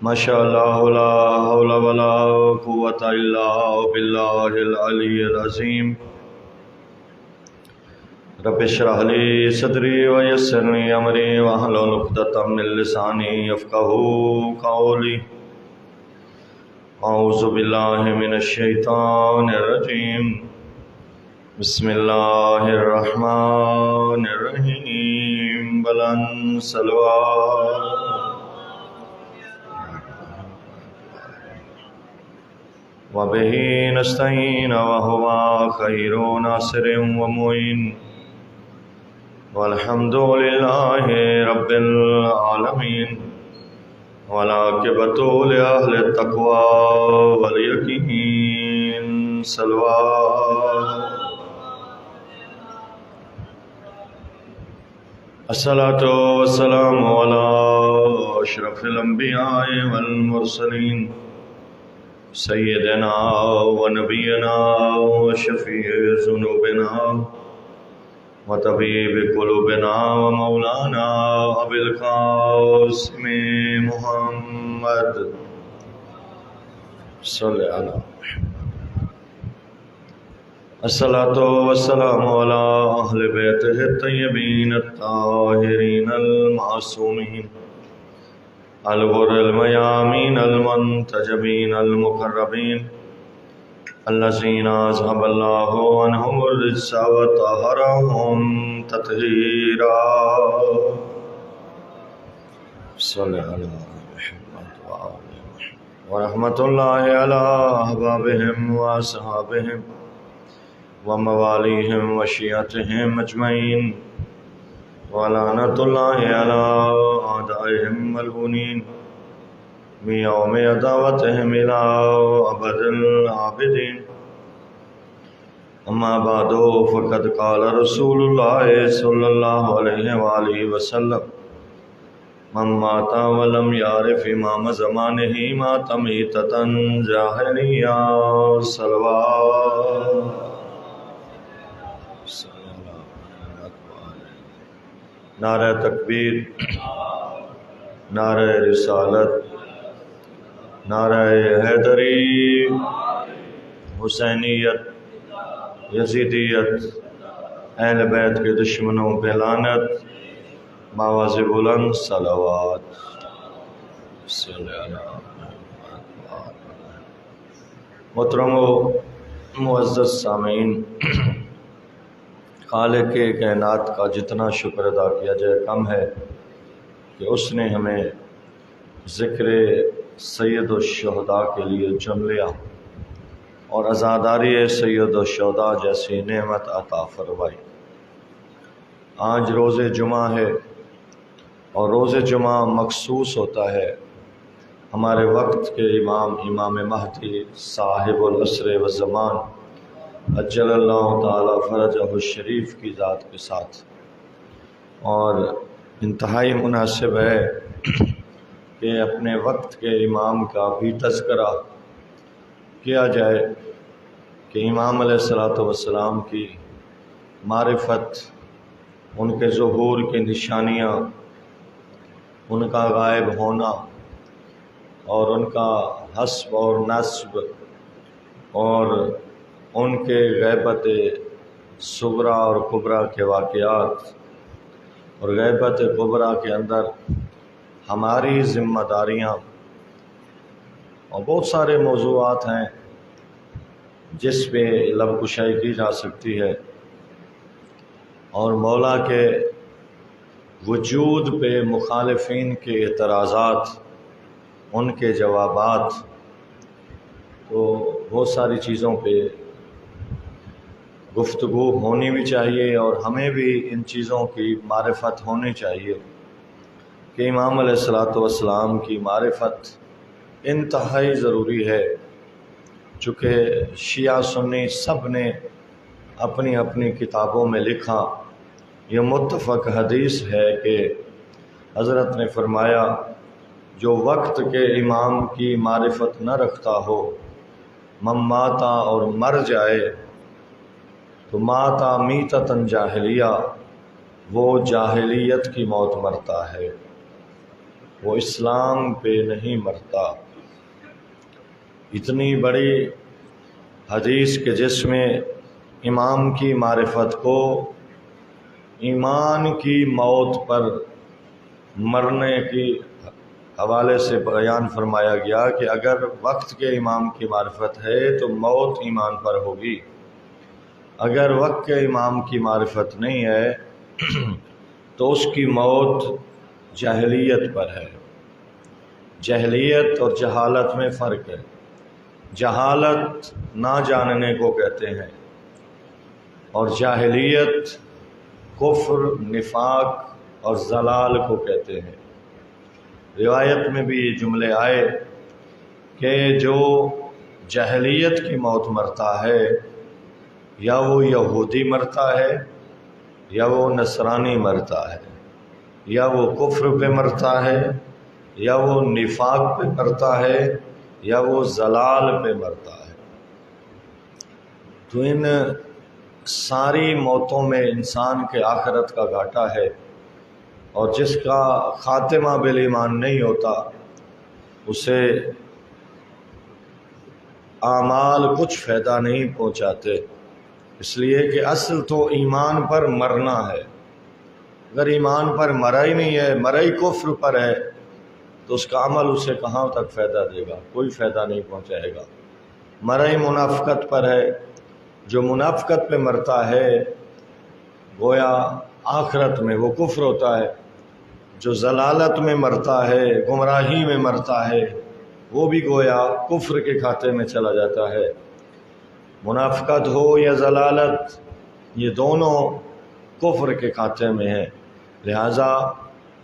ماشاء اللہ لا حول ولا قوۃ الا باللہ العلی العظیم رب اشرح لی صدری ویسر لی امری واحلل عقدۃ من لسانی یفقہوا قولی اعوذ باللہ من الشیطان الرجیم بسم اللہ الرحمن الرحیم بلند صلوات وبه نستعين وهو خير ناصر ومعين والحمد لله رب العالمين والعاقبة لأهل التقوى واليقين صلوات الصلاة والسلام على أشرف الأنبياء والمرسلين سیدنا و نبینا و شفیع ذنوبنا و طبیب قلوبنا و مولانا ابی القاسم محمد صلی اللہ علیہ وسلم الصلاۃ والسلام علی اہل بیتہ الطیبین الطاہرین المعصومین الغر المیامین المنتجبین المقربین الذین اذهب اللہ عنہم الرجس وطہرہم تطہیرا صلی اللہ علیہ ورحمۃ اللہ علی احبابہم واصحابہم وموالیہم وشیعتہم اجمعین ولعنۃ اللہ علی اعدائہم ملعونین من یوم عداوتہم الی ابد العابدین اما بعد فقد قال رسول اللہ صلی اللہ علیہ وآلہ وسلم من مات ولم یعرف امام زمانہ مات میتۃ جاہلیہ صلوات نعرہ تکبیر، نعرہ رسالت، نعرہ حیدری، حسینیت، یزیدیت، اہل بیت کے دشمنوں پہ لعنت، باواز بلند صلوات۔ محترم و معزز سامعین، خالق کائنات کا جتنا شکر ادا کیا جائے کم ہے کہ اس نے ہمیں ذکر سید الشہداء کے لیے چن لیا اور عزاداری سید الشہداء جیسی نعمت عطا فرمائی۔ آج روز جمعہ ہے اور روز جمعہ مخصوص ہوتا ہے ہمارے وقت کے امام مہدی صاحب العصر والزمان اجل اللہ تعالی فرجہ الشریف کی ذات کے ساتھ، اور انتہائی مناسب ہے کہ اپنے وقت کے امام کا بھی تذکرہ کیا جائے کہ امام علیہ الصلوۃ والسلام کی معرفت، ان کے ظہور کی نشانیاں، ان کا غائب ہونا اور ان کا حسب اور نسب اور ان کے غیبت صغریٰ اور کبریٰ کے واقعات اور غیبت کبریٰ کے اندر ہماری ذمہ داریاں اور بہت سارے موضوعات ہیں جس پہ لب کشائی کی جا سکتی ہے، اور مولا کے وجود پہ مخالفین کے اعتراضات، ان کے جوابات، تو بہت ساری چیزوں پہ گفتگو ہونی بھی چاہیے اور ہمیں بھی ان چیزوں کی معرفت ہونی چاہیے کہ امام علیہ الصلوۃ والسلام کی معرفت انتہائی ضروری ہے، چونکہ شیعہ سنی سب نے اپنی اپنی کتابوں میں لکھا۔ یہ متفق حدیث ہے کہ حضرت نے فرمایا جو وقت کے امام کی معرفت نہ رکھتا ہو، ماتا اور مر جائے تو ماتا میتۃ جاہلیہ، وہ جاہلیت کی موت مرتا ہے۔ وہ اسلام پہ نہیں مرتا۔ اتنی بڑی حدیث کے جس میں امام کی معرفت کو ایمان کی موت پر مرنے کی حوالے سے بیان فرمایا گیا کہ اگر وقت کے امام کی معرفت ہے تو موت ایمان پر ہوگی، اگر وقت کے امام کی معرفت نہیں ہے تو اس کی موت جاہلیت پر ہے۔ جاہلیت اور جہالت میں فرق ہے۔ جہالت نہ جاننے کو کہتے ہیں اور جاہلیت کفر، نفاق اور ضلال کو کہتے ہیں۔ روایت میں بھی یہ جملے آئے کہ جو جاہلیت کی موت مرتا ہے یا وہ یہودی مرتا ہے یا وہ نصرانی مرتا ہے، یا وہ کفر پہ مرتا ہے یا وہ نفاق پہ مرتا ہے یا وہ ضلال پہ مرتا ہے۔ تو ان ساری موتوں میں انسان کے آخرت کا گھاٹا ہے، اور جس کا خاتمہ بالایمان نہیں ہوتا اسے اعمال کچھ فائدہ نہیں پہنچاتے، اس لیے کہ اصل تو ایمان پر مرنا ہے۔ اگر ایمان پر مرا ہی نہیں ہے، مرا ہی کفر پر ہے، تو اس کا عمل اسے کہاں تک فائدہ دے گا؟ کوئی فائدہ نہیں پہنچائے گا۔ مرا ہی منافقت پر ہے، جو منافقت پہ مرتا ہے گویا آخرت میں وہ کفر ہوتا ہے، جو ضلالت میں مرتا ہے، گمراہی میں مرتا ہے، وہ بھی گویا کفر کے کھاتے میں چلا جاتا ہے۔ منافقت ہو یا ضلالت، یہ دونوں کفر کے کھاتے میں ہیں۔ لہٰذا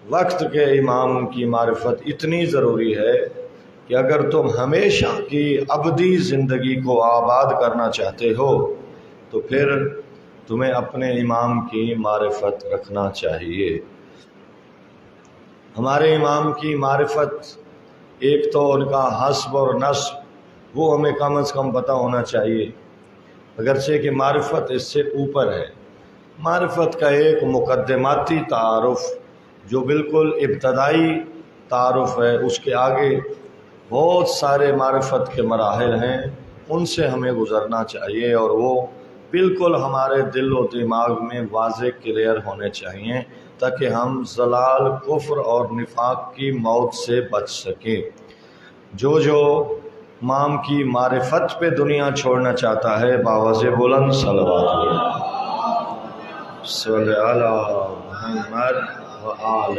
وقت کے امام کی معرفت اتنی ضروری ہے کہ اگر تم ہمیشہ کی ابدی زندگی کو آباد کرنا چاہتے ہو تو پھر تمہیں اپنے امام کی معرفت رکھنا چاہیے۔ ہمارے امام کی معرفت، ایک تو ان کا حسب اور نسب، وہ ہمیں کم از کم پتہ ہونا چاہیے، اگرچہ کہ معرفت اس سے اوپر ہے۔ معرفت کا ایک مقدماتی تعارف جو بالکل ابتدائی تعارف ہے، اس کے آگے بہت سارے معرفت کے مراحل ہیں، ان سے ہمیں گزرنا چاہیے، اور وہ بالکل ہمارے دل و دماغ میں واضح کلیئر ہونے چاہیے تاکہ ہم ضلال، کفر اور نفاق کی موت سے بچ سکیں۔ جو امام کی معرفت پہ دنیا چھوڑنا چاہتا ہے، باوز بلند صلوات صلی علی محمد و آل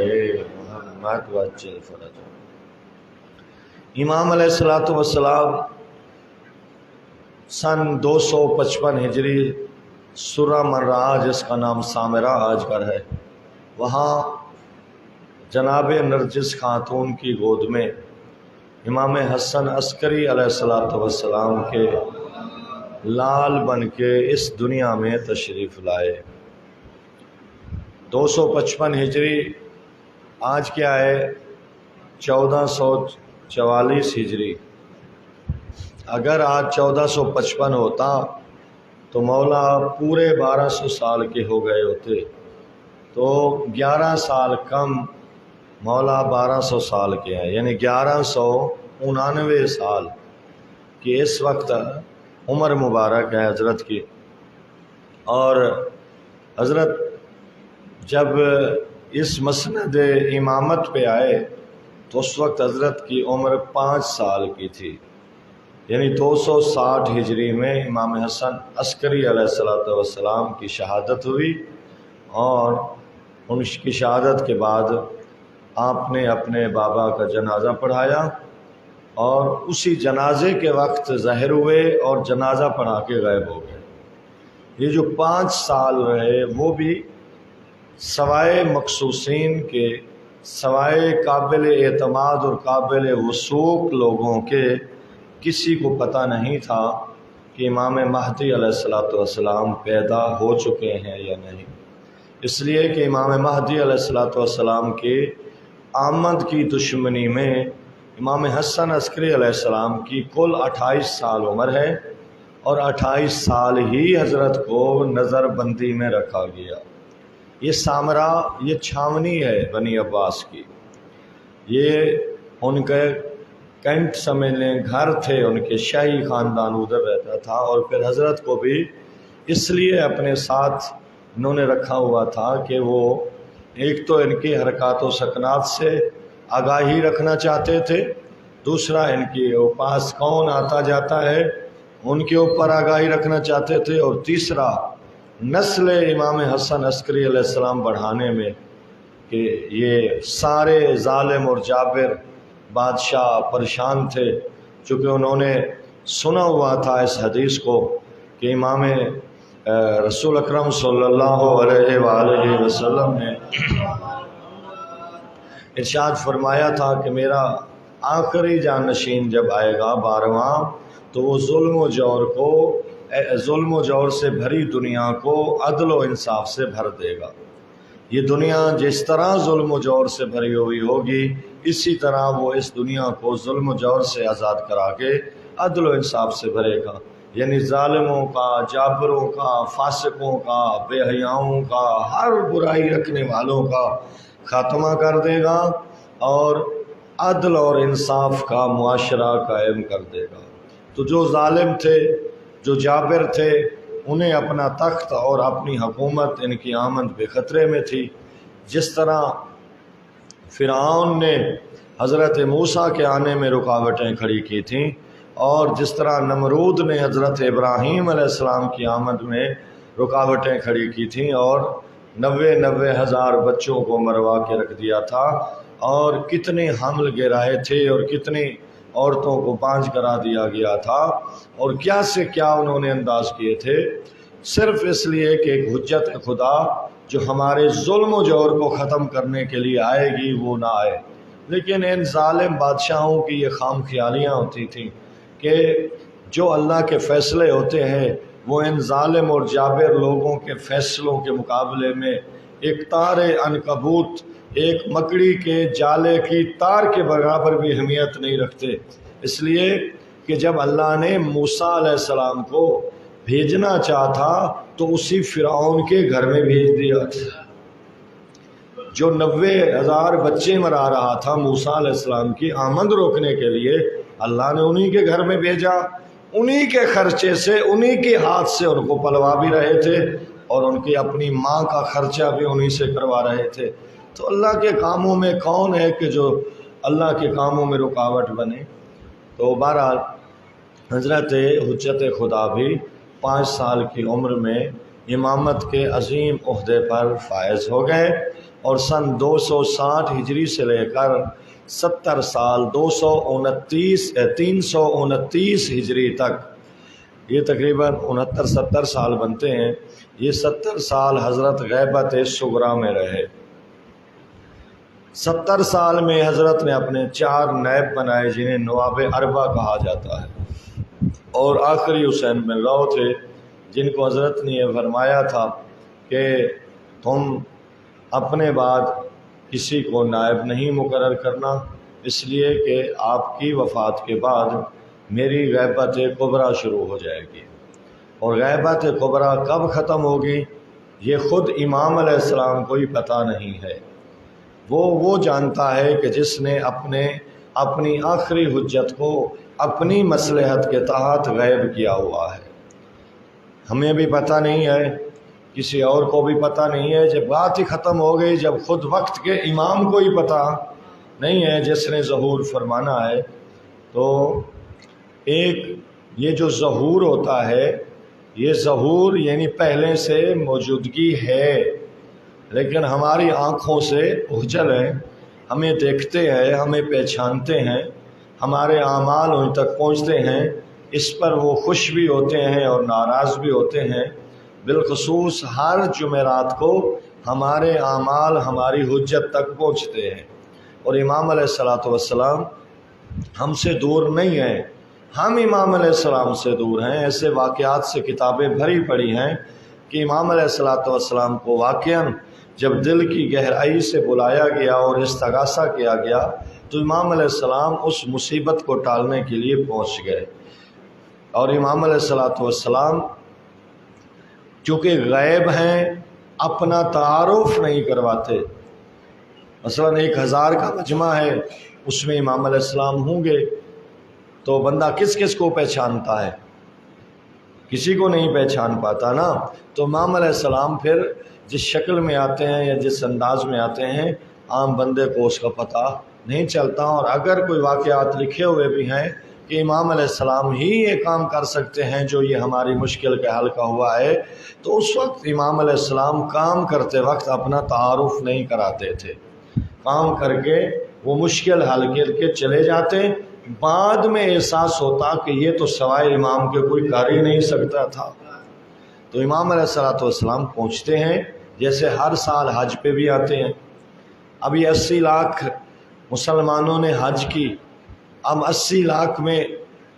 محمد وعجل فرج۔ امام علیہ السلام سن 255 ہجری سرہ مرعا، جس کا نام سامرہ آج کر ہے، وہاں جناب نرجس خاتون کی گود میں امام حسن عسکری علیہ السلام کے لال بن کے اس دنیا میں تشریف لائے۔ 255 ہجری آج کیا ہے 1444 ہجری۔ اگر آج 1455 ہوتا تو مولا پورے 1200 سال کے ہو گئے ہوتے، تو 11 سال کم مولا 1200 سال کے ہیں، یعنی 1199 سال کی اس وقت عمر مبارک ہے حضرت کی۔ اور حضرت جب اس مسند امامت پہ آئے تو اس وقت حضرت کی عمر 5 سال کی تھی، یعنی 260 ہجری میں امام حسن عسکری علیہ السلام کی شہادت ہوئی، اور ان کی شہادت کے بعد آپ نے اپنے بابا کا جنازہ پڑھایا، اور اسی جنازے کے وقت ظاہر ہوئے اور جنازہ پڑھا کے غائب ہو گئے۔ یہ جو 5 سال رہے وہ بھی سوائے مخصوصین کے، سوائے قابل اعتماد اور قابل وثوق لوگوں کے کسی کو پتہ نہیں تھا کہ امام مہدی علیہ السلام پیدا ہو چکے ہیں یا نہیں، اس لیے کہ امام مہدی علیہ السلام کے آمد کی دشمنی میں امام حسن عسکری علیہ السلام کی کل 28 سال عمر ہے، اور 28 سال ہی حضرت کو نظر بندی میں رکھا گیا۔ یہ سامرا، یہ چھاونی ہے بنی عباس کی، یہ ان کے کینٹ سمجھ لیں گھر تھے، ان کے شاہی خاندان ادھر رہتا تھا، اور پھر حضرت کو بھی اس لیے اپنے ساتھ انہوں نے رکھا ہوا تھا کہ وہ ایک تو ان کی حرکات و سکنات سے آگاہی رکھنا چاہتے تھے، دوسرا ان کے پاس کون آتا جاتا ہے ان کے اوپر آگاہی رکھنا چاہتے تھے، اور تیسرا نسل امام حسن عسکری علیہ السلام بڑھانے میں کہ یہ سارے ظالم اور جابر بادشاہ پریشان تھے، چونکہ انہوں نے سنا ہوا تھا اس حدیث کو کہ امام رسول اکرم صلی اللہ علیہ وآلہ وسلم نے ارشاد فرمایا تھا کہ میرا آخری جانشین جب آئے گا 12واں، تو وہ ظلم و جور سے بھری دنیا کو عدل و انصاف سے بھر دے گا۔ یہ دنیا جس طرح ظلم و جور سے بھری ہوئی ہوگی، اسی طرح وہ اس دنیا کو ظلم و جور سے آزاد کرا کے عدل و انصاف سے بھرے گا، یعنی ظالموں کا، جابروں کا، فاسقوں کا، بے حیاؤں کا، ہر برائی رکھنے والوں کا خاتمہ کر دے گا، اور عدل اور انصاف کا معاشرہ قائم کر دے گا۔ تو جو ظالم تھے، جو جابر تھے، انہیں اپنا تخت اور اپنی حکومت ان کی آمد بے خطرے میں تھی۔ جس طرح فرعون نے حضرت موسیٰ کے آنے میں رکاوٹیں کھڑی کی تھیں، اور جس طرح نمرود نے حضرت ابراہیم علیہ السلام کی آمد میں رکاوٹیں کھڑی کی تھیں اور 90 ہزار بچوں کو مروا کے رکھ دیا تھا، اور کتنے حمل گرائے تھے اور کتنی عورتوں کو بانجھ کرا دیا گیا تھا، اور کیا سے کیا انہوں نے انداز کیے تھے، صرف اس لیے کہ ایک حجت خدا جو ہمارے ظلم و جور کو ختم کرنے کے لیے آئے گی وہ نہ آئے۔ لیکن ان ظالم بادشاہوں کی یہ خام خیالیاں ہوتی تھیں کہ جو اللہ کے فیصلے ہوتے ہیں وہ ان ظالم اور جابر لوگوں کے فیصلوں کے مقابلے میں ایک تار عنکبوت، ایک مکڑی کے جالے کی تار کے برابر بھی اہمیت نہیں رکھتے، اس لیے کہ جب اللہ نے موسیٰ علیہ السلام کو بھیجنا چاہا تھا تو اسی فرعون کے گھر میں بھیج دیا تھا۔ جو 90,000 بچے مرا رہا تھا موسیٰ علیہ السلام کی آمد روکنے کے لیے، اللہ نے انہی کے گھر میں بھیجا، انہی کے خرچے سے، انہی کے ہاتھ سے ان کو پلوا بھی رہے تھے، اور ان کی اپنی ماں کا خرچہ بھی انہی سے کروا رہے تھے۔ تو اللہ کے کاموں میں کون ہے کہ جو اللہ کے کاموں میں رکاوٹ بنے؟ تو بہرحال حضرت حجت خدا بھی 5 سال کی عمر میں امامت کے عظیم عہدے پر فائز ہو گئے، اور سن 260 ہجری سے لے کر 70 سال 329 ہجری تک، یہ تقریباً 69-70 سال بنتے ہیں، یہ 70 سال حضرت غیبت صغریٰ میں رہے۔ 70 سال میں حضرت نے اپنے 4 نائب بنائے جنہیں نواب اربع کہا جاتا ہے، اور آخری حسین بن لو تھے جن کو حضرت نے یہ فرمایا تھا کہ تم اپنے بعد کسی کو نائب نہیں مقرر کرنا، اس لیے کہ آپ کی وفات کے بعد میری غیبت کبریٰ شروع ہو جائے گی، اور غیبت کبریٰ کب ختم ہوگی یہ خود امام علیہ السلام کو ہی پتہ نہیں ہے، وہ جانتا ہے کہ جس نے اپنی آخری حجت کو اپنی مصلحت کے تحت غائب کیا ہوا ہے۔ ہمیں بھی پتہ نہیں ہے، کسی اور کو بھی پتہ نہیں ہے، جب بات ہی ختم ہو گئی، جب خود وقت کے امام کو ہی پتہ نہیں ہے جس نے ظہور فرمانا ہے، تو ایک یہ جو ظہور ہوتا ہے، یہ ظہور یعنی پہلے سے موجودگی ہے، لیکن ہماری آنکھوں سے اوجھل ہے، ہمیں دیکھتے ہیں، ہمیں پہچانتے ہیں، ہمارے اعمال ان تک پہنچتے ہیں، اس پر وہ خوش بھی ہوتے ہیں اور ناراض بھی ہوتے ہیں۔ بالخصوص ہر جمعرات کو ہمارے اعمال ہماری حجت تک پہنچتے ہیں، اور امام علیہ السلام ہم سے دور نہیں ہیں، ہم امام علیہ السلام سے دور ہیں۔ ایسے واقعات سے کتابیں بھری پڑی ہیں کہ امام علیہ السلام کو واقعاً جب دل کی گہرائی سے بلایا گیا اور استغاثہ کیا گیا تو امام علیہ السلام اس مصیبت کو ٹالنے کے لیے پہنچ گئے، اور امام علیہ السلام چونکہ غائب ہیں اپنا تعارف نہیں کرواتے، مثلاً 1000 کا مجمع ہے، اس میں امام علیہ السلام ہوں گے تو بندہ کس کس کو پہچانتا ہے؟ کسی کو نہیں پہچان پاتا نا۔ تو امام علیہ السلام پھر جس شکل میں آتے ہیں یا جس انداز میں آتے ہیں عام بندے کو اس کا پتہ نہیں چلتا، اور اگر کوئی واقعات لکھے ہوئے بھی ہیں کہ امام علیہ السلام ہی یہ کام کر سکتے ہیں جو یہ ہماری مشکل کے حل کا ہوا ہے، تو اس وقت امام علیہ السلام کام کرتے وقت اپنا تعارف نہیں کراتے تھے، کام کر کے وہ مشکل حل کر کے چلے جاتے، بعد میں احساس ہوتا کہ یہ تو سوائے امام کے کوئی کر ہی نہیں سکتا تھا۔ تو امام علیہ السلام پہنچتے ہیں، جیسے ہر سال حج پہ بھی آتے ہیں۔ ابھی 80 لاکھ مسلمانوں نے حج کی، اب 80 لاکھ میں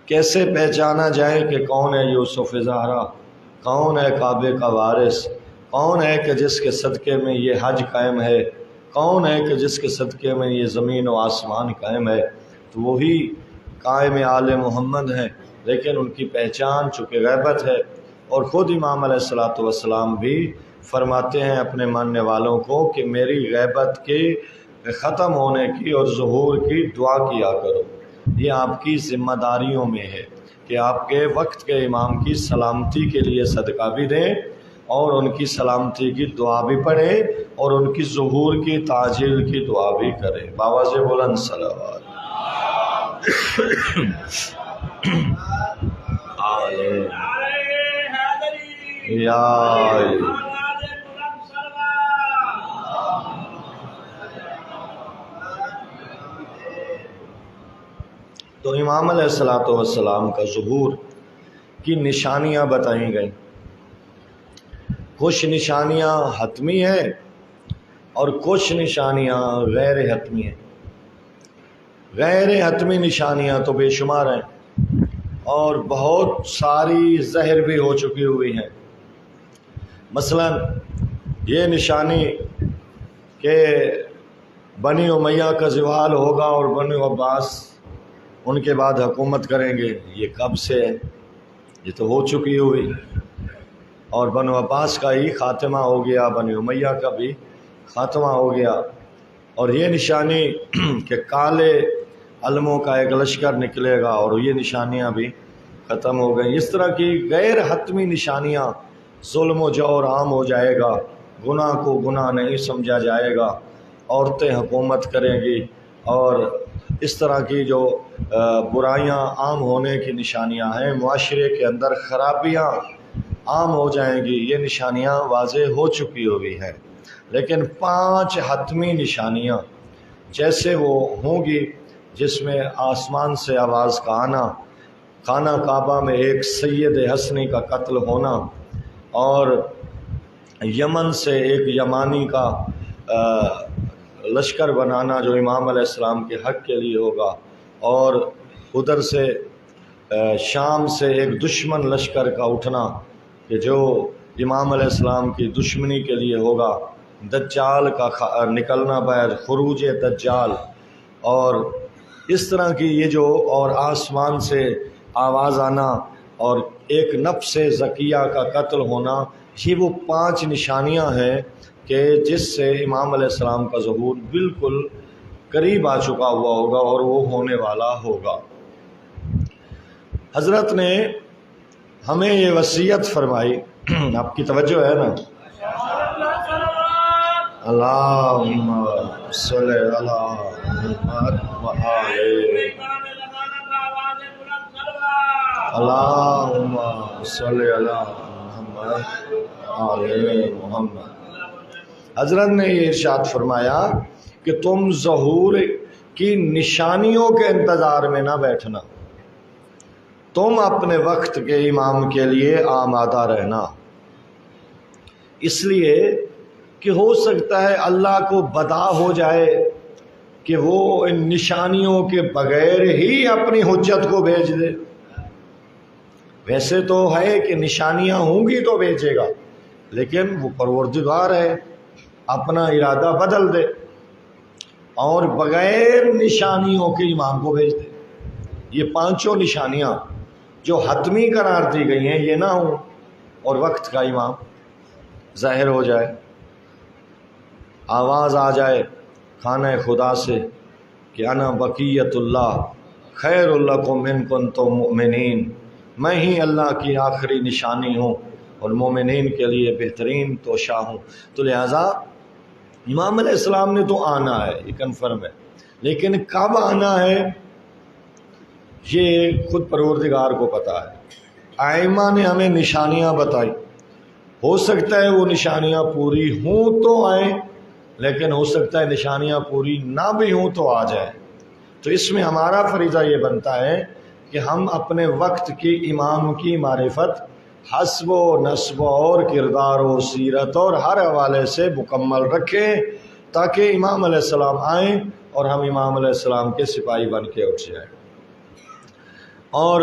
کیسے پہچانا جائے کہ کون ہے یوسف زہرا، کون ہے کعبے کا وارث، کون ہے کہ جس کے صدقے میں یہ حج قائم ہے، کون ہے کہ جس کے صدقے میں یہ زمین و آسمان قائم ہے؟ تو وہی قائم آل محمد ہیں، لیکن ان کی پہچان چونکہ غیبت ہے، اور خود امام علیہ السلام بھی فرماتے ہیں اپنے ماننے والوں کو کہ میری غیبت کے ختم ہونے کی اور ظہور کی دعا کیا کرو۔ یہ آپ کی ذمہ داریوں میں ہے کہ آپ کے وقت کے امام کی سلامتی کے لیے صدقہ بھی دیں اور ان کی سلامتی کی دعا بھی پڑھیں اور ان کی ظہور کی تعجیل کی دعا بھی کریں۔ باواز بلند صلوات تو امام علیہ السلام کا ظہور کی نشانیاں بتائی گئیں۔ کچھ نشانیاں حتمی ہیں اور کچھ نشانیاں غیر حتمی ہیں۔ غیر حتمی نشانیاں تو بے شمار ہیں اور بہت ساری ظاہر بھی ہو چکی ہوئی ہیں۔ مثلا یہ نشانی کہ بنی امیہ کا زوال ہوگا اور بنی عباس ان کے بعد حکومت کریں گے، یہ کب سے ہے؟ یہ تو ہو چکی ہوئی، اور بنو عباس کا ہی خاتمہ ہو گیا، بنی امیہ کا بھی خاتمہ ہو گیا۔ اور یہ نشانی کہ کالے علموں کا ایک لشکر نکلے گا، اور یہ نشانیاں بھی ختم ہو گئیں۔ اس طرح کی غیر حتمی نشانیاں، ظلم و جور عام ہو جائے گا، گناہ کو گناہ نہیں سمجھا جائے گا، عورتیں حکومت کریں گی، اور اس طرح کی جو برائیاں عام ہونے کی نشانیاں ہیں، معاشرے کے اندر خرابیاں عام ہو جائیں گی، یہ نشانیاں واضح ہو چکی ہوئی ہیں۔ لیکن 5 حتمی نشانیاں جیسے وہ ہوں گی، جس میں آسمان سے آواز کا آنا، خانہ کعبہ میں ایک سید حسنی کا قتل ہونا، اور یمن سے ایک یمانی کا لشکر بنانا جو امام علیہ السلام کے حق کے لیے ہوگا، اور ادھر سے شام سے ایک دشمن لشکر کا اٹھنا کہ جو امام علیہ السلام کی دشمنی کے لیے ہوگا، دجال کا نکلنا بعد خروج دجال، اور اس طرح کی یہ جو، اور آسمان سے آواز آنا، اور ایک نفس زکیہ کا قتل ہونا، یہ وہ 5 نشانیاں ہیں کہ جس سے امام علیہ السلام کا ظہور بالکل قریب آ چکا ہوا ہوگا اور وہ ہونے والا ہوگا۔ حضرت نے ہمیں یہ وصیت فرمائی، آپ کی توجہ ہے نا؟ اللہم صلی علی محمد وآلہ، اللہم صلی علی محمد وآلہ محمد۔ حضرت نے یہ ارشاد فرمایا کہ تم ظہور کی نشانیوں کے انتظار میں نہ بیٹھنا، تم اپنے وقت کے امام کے لیے آمادہ رہنا، اس لیے کہ ہو سکتا ہے اللہ کو بدا ہو جائے کہ وہ ان نشانیوں کے بغیر ہی اپنی حجت کو بھیج دے۔ ویسے تو ہے کہ نشانیاں ہوں گی تو بھیجے گا، لیکن وہ پروردگار ہے، اپنا ارادہ بدل دے اور بغیر نشانیوں کے امام کو بھیج دے۔ یہ 5 نشانیاں جو حتمی قرار دی گئی ہیں، یہ نہ ہوں اور وقت کا امام ظاہر ہو جائے، آواز آ جائے خانہ خدا سے کہ انا بقیت اللہ خیر لکم ان کنتم مؤمنین، میں ہی اللہ کی آخری نشانی ہوں اور مومنین کے لیے بہترین توشہ ہوں۔ تو لہٰذا امام علیہ السلام نے تو آنا ہے، یہ کنفرم ہے، لیکن کب آنا ہے یہ خود پروردگار کو پتہ ہے۔ ائمہ نے ہمیں نشانیاں بتائی، ہو سکتا ہے وہ نشانیاں پوری ہوں تو آئیں، لیکن ہو سکتا ہے نشانیاں پوری نہ بھی ہوں تو آ جائیں۔ تو اس میں ہمارا فریضہ یہ بنتا ہے کہ ہم اپنے وقت کی امام کی معرفت حسب و نسب اور کردار و سیرت اور ہر حوالے سے مکمل رکھیں، تاکہ امام علیہ السلام آئیں اور ہم امام علیہ السلام کے سپاہی بن کے اٹھ جائیں۔ اور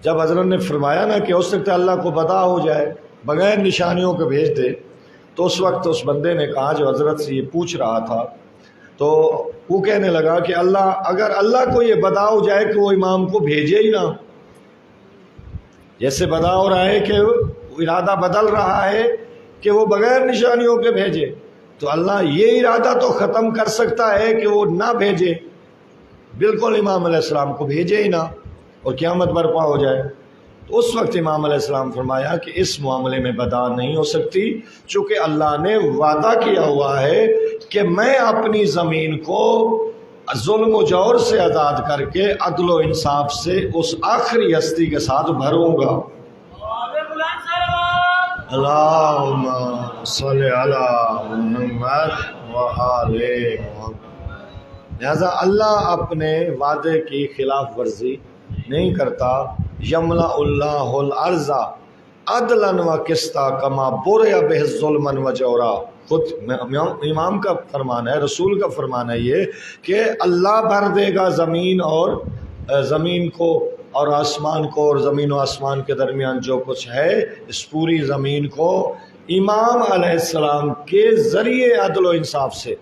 جب حضرت نے فرمایا نا کہ ہو سکتا ہے اللہ کو بتا ہو جائے بغیر نشانیوں کے بھیج دے، تو اس وقت اس بندے نے کہا جو حضرت سے یہ پوچھ رہا تھا، تو وہ کہنے لگا کہ اگر اللہ کو یہ بتا ہو جائے کہ وہ امام کو بھیجے ہی نہ، جیسے بتا ہو رہا ہے کہ وہ ارادہ بدل رہا ہے کہ وہ بغیر نشانیوں کے بھیجے، تو اللہ یہ ارادہ تو ختم کر سکتا ہے کہ وہ نہ بھیجے، بالکل امام علیہ السلام کو بھیجے ہی نہ اور قیامت برپا ہو جائے۔ تو اس وقت امام علیہ السلام فرمایا کہ اس معاملے میں بدا نہیں ہو سکتی، چونکہ اللہ نے وعدہ کیا ہوا ہے کہ میں اپنی زمین کو ظلم و جور سے آزاد کر کے عدل و انصاف سے اس آخری ہستی کے ساتھ بھروں گا۔ اللہم صلی علی محمد وآل محمد۔ لہذا اللہ اپنے وعدے کی خلاف ورزی نہیں کرتا۔ یملا اللہ الارض عدلا و قسطا کما برئ بہ ظلما و جورا، خود امام کا فرمان ہے، رسول کا فرمان ہے یہ کہ اللہ بھر دے گا زمین اور زمین کو اور آسمان کو اور زمین و آسمان کے درمیان جو کچھ ہے، اس پوری زمین کو امام علیہ السلام کے ذریعے عدل و انصاف سے،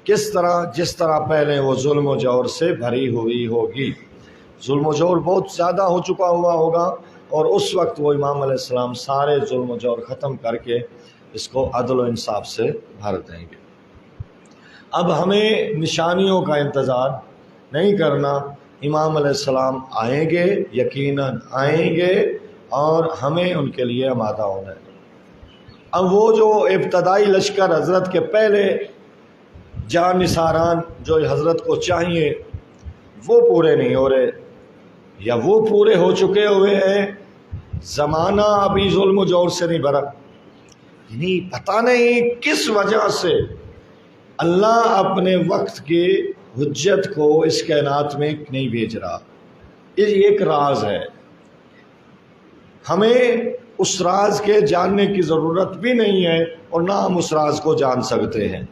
کس طرح؟ جس طرح پہلے وہ ظلم و جور سے بھری ہوئی ہوگی۔ ظلم و جور بہت زیادہ ہو چکا ہوا ہوگا اور اس وقت وہ امام علیہ السلام سارے ظلم و جور ختم کر کے اس کو عدل و انصاف سے بھر دیں گے۔ اب ہمیں نشانیوں کا انتظار نہیں کرنا، امام علیہ السلام آئیں گے، یقیناً آئیں گے اور ہمیں ان کے لیے آمادہ ہونا ہے۔ اب وہ جو ابتدائی لشکر حضرت کے پہلے جان نثاران جو حضرت کو چاہیے وہ پورے نہیں ہو رہے، یا وہ پورے ہو چکے ہوئے ہیں، زمانہ ابھی ظلم و جور سے نہیں بھرا، یعنی پتہ نہیں کس وجہ سے اللہ اپنے وقت کی حجت کو اس کائنات میں نہیں بھیج رہا۔ یہ ایک راز ہے، ہمیں اس راز کے جاننے کی ضرورت بھی نہیں ہے اور نہ ہم اس راز کو جان سکتے ہیں۔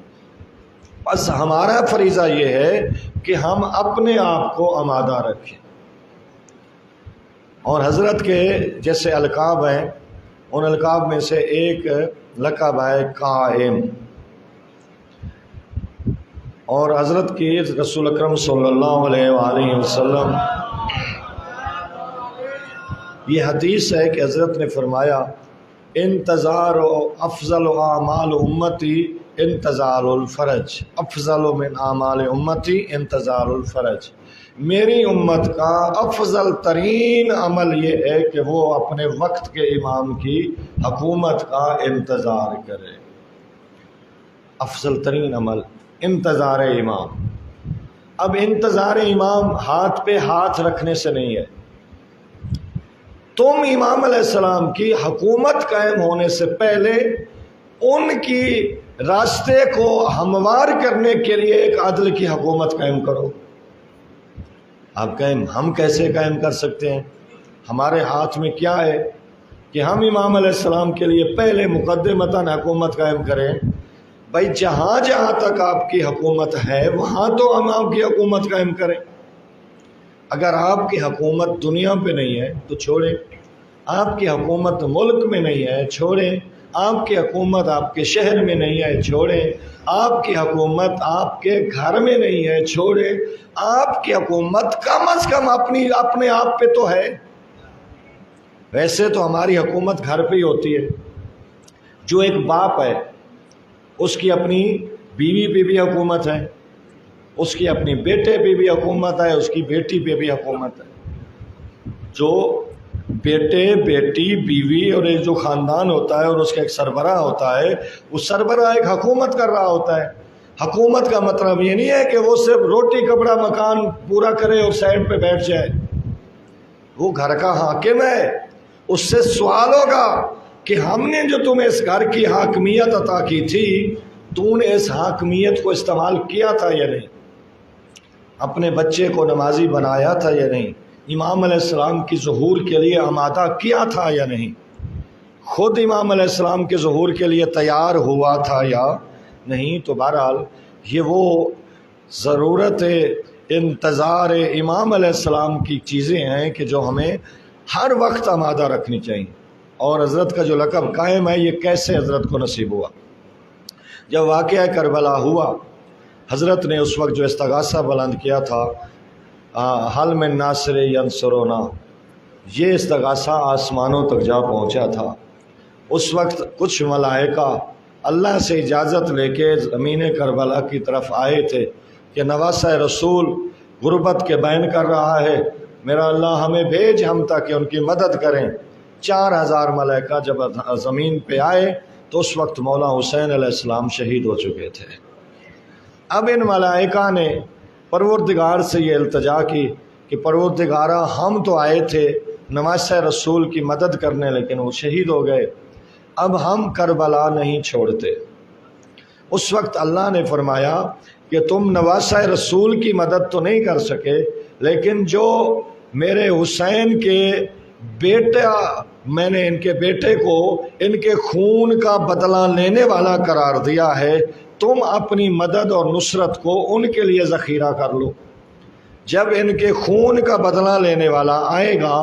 بس ہمارا فریضہ یہ ہے کہ ہم اپنے آپ کو آمادہ رکھیں، اور حضرت کے جیسے القاب ہیں، ان القاب میں سے ایک لقب ہے قائم، اور حضرت کی رسول اکرم صلی اللہ علیہ وآلہ وسلم یہ حدیث ہے کہ حضرت نے فرمایا انتظار افضل اعمال امتی انتظار الفرج، افضل من اعمال امتی انتظار الفرج، میری امت کا افضل ترین عمل یہ ہے کہ وہ اپنے وقت کے امام کی حکومت کا انتظار کرے۔ افضل ترین عمل انتظار امام۔ اب انتظار امام ہاتھ پہ ہاتھ رکھنے سے نہیں ہے، تم امام علیہ السلام کی حکومت قائم ہونے سے پہلے ان کی راستے کو ہموار کرنے کے لیے ایک عدل کی حکومت قائم کرو۔ آپ کہیں ہم کیسے قائم کر سکتے ہیں؟ ہمارے ہاتھ میں کیا ہے کہ ہم امام علیہ السلام کے لیے پہلے مقدمتاً حکومت قائم کریں؟ بھائی جہاں جہاں تک آپ کی حکومت ہے وہاں تو ہم آپ کی حکومت قائم کریں۔ اگر آپ کی حکومت دنیا پہ نہیں ہے تو چھوڑیں، آپ کی حکومت ملک میں نہیں ہے چھوڑیں، آپ کی حکومت آپ کے شہر میں نہیں ہے چھوڑیں، آپ کی حکومت آپ کے گھر میں نہیں ہے چھوڑیں، آپ کی حکومت کم از کم اپنے آپ پہ تو ہے۔ ویسے تو ہماری حکومت گھر پہ ہی ہوتی ہے۔ جو ایک باپ ہے اس کی اپنی بیوی پہ بھی حکومت ہے، اس کی اپنی بیٹے پہ بھی حکومت ہے، اس کی بیٹی پہ بھی حکومت ہے۔ جو بیٹے، بیٹی، بیوی اور ایک جو خاندان ہوتا ہے اور اس کا ایک سربراہ ہوتا ہے، وہ سربراہ ایک حکومت کر رہا ہوتا ہے۔ حکومت کا مطلب یہ نہیں ہے کہ وہ صرف روٹی کپڑا مکان پورا کرے اور سائڈ پہ بیٹھ جائے۔ وہ گھر کا حاکم ہے، اس سے سوال ہوگا کہ ہم نے جو تمہیں اس گھر کی حاکمیت عطا کی تھی، تو نے اس حاکمیت کو استعمال کیا تھا یا نہیں؟ اپنے بچے کو نمازی بنایا تھا یا نہیں؟ امام علیہ السلام کی ظہور کے لیے آمادہ کیا تھا یا نہیں؟ خود امام علیہ السلام کے ظہور کے لیے تیار ہوا تھا یا نہیں؟ تو بہرحال یہ وہ ضرورت انتظار امام علیہ السلام کی چیزیں ہیں کہ جو ہمیں ہر وقت آمادہ رکھنی چاہیے۔ اور حضرت کا جو لقب قائم ہے، یہ کیسے حضرت کو نصیب ہوا؟ جب واقعہ کربلا ہوا، حضرت نے اس وقت جو استغاثہ بلند کیا تھا، حل من ناصر ینصرنا، یہ استغاثہ آسمانوں تک جا پہنچا تھا۔ اس وقت کچھ ملائکہ اللہ سے اجازت لے کے زمین کربلا کی طرف آئے تھے کہ نواسہ رسول غربت کے بین کر رہا ہے، میرا اللہ ہمیں بھیج ہم تاکہ ان کی مدد کریں۔ 4000 ملائکہ جب زمین پہ آئے تو اس وقت مولا حسین علیہ السلام شہید ہو چکے تھے۔ اب ان ملائکہ نے پروردگار سے یہ التجا کی کہ پروردگارہ، ہم تو آئے تھے نواسہ رسول کی مدد کرنے، لیکن وہ شہید ہو گئے، اب ہم کربلا نہیں چھوڑتے۔ اس وقت اللہ نے فرمایا کہ تم نواسہ رسول کی مدد تو نہیں کر سکے، لیکن جو میرے حسین کے بیٹا، میں نے ان کے بیٹے کو ان کے خون کا بدلہ لینے والا قرار دیا ہے، تم اپنی مدد اور نصرت کو ان کے لیے ذخیرہ کر لو۔ جب ان کے خون کا بدلہ لینے والا آئے گا،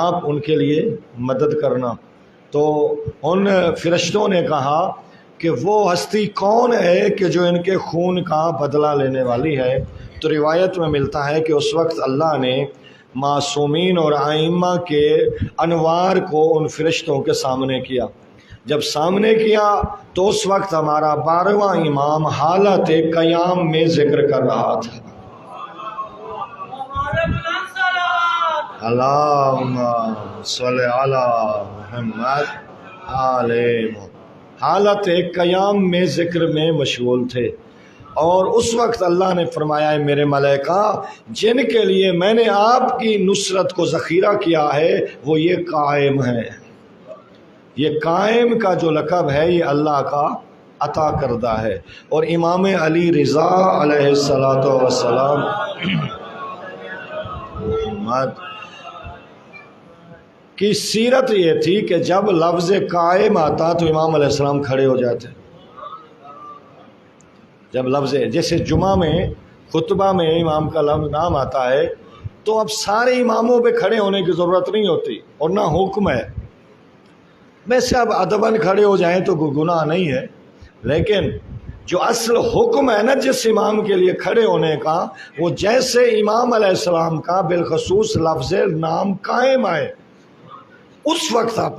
آپ ان کے لیے مدد کرنا۔ تو ان فرشتوں نے کہا کہ وہ ہستی کون ہے کہ جو ان کے خون کا بدلہ لینے والی ہے؟ تو روایت میں ملتا ہے کہ اس وقت اللہ نے معصومین اور ائمہ کے انوار کو ان فرشتوں کے سامنے کیا۔ جب سامنے کیا تو اس وقت ہمارا 12واں امام حالت قیام میں ذکر کر رہا تھا، اللہم صلی علی محمد آل محمد، حالت قیام میں ذکر میں مشغول تھے۔ اور اس وقت اللہ نے فرمایا، میرے ملائکہ جن کے لیے میں نے آپ کی نصرت کو ذخیرہ کیا ہے وہ یہ قائم ہے۔ یہ قائم کا جو لقب ہے یہ اللہ کا عطا کردہ ہے۔ اور امام علی رضا علیہ السلام محمد کی سیرت یہ تھی کہ جب لفظ قائم آتا تو امام علیہ السلام کھڑے ہو جاتے۔ جب لفظ جیسے جمعہ میں خطبہ میں امام کا لفظ نام آتا ہے تو اب سارے اماموں پہ کھڑے ہونے کی ضرورت نہیں ہوتی، اور نہ حکم ہے۔ ویسے اب ادباً کھڑے ہو جائیں تو کوئی گناہ نہیں ہے، لیکن جو اصل حکم ہے نا جس امام کے لیے کھڑے ہونے کا، وہ جیسے امام علیہ السلام کا بالخصوص لفظ نام قائم آئے اس وقت آپ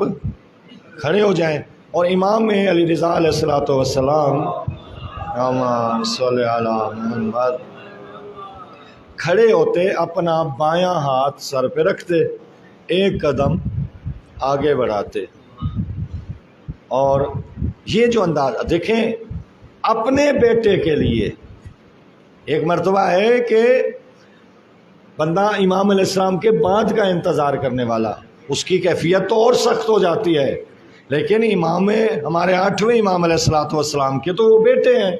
کھڑے ہو جائیں۔ اور امام علی رضا علیہ السلام اللہم صلی علی محمد کھڑے ہوتے، اپنا بایاں ہاتھ سر پہ رکھتے، ایک قدم آگے بڑھاتے، اور یہ جو انداز دیکھیں اپنے بیٹے کے لیے، ایک مرتبہ ہے کہ بندہ امام علیہ السلام کے بعد کا انتظار کرنے والا، اس کی کیفیت تو اور سخت ہو جاتی ہے، لیکن امام ہمارے 8ویں امام علیہ السلام کے تو وہ بیٹے ہیں،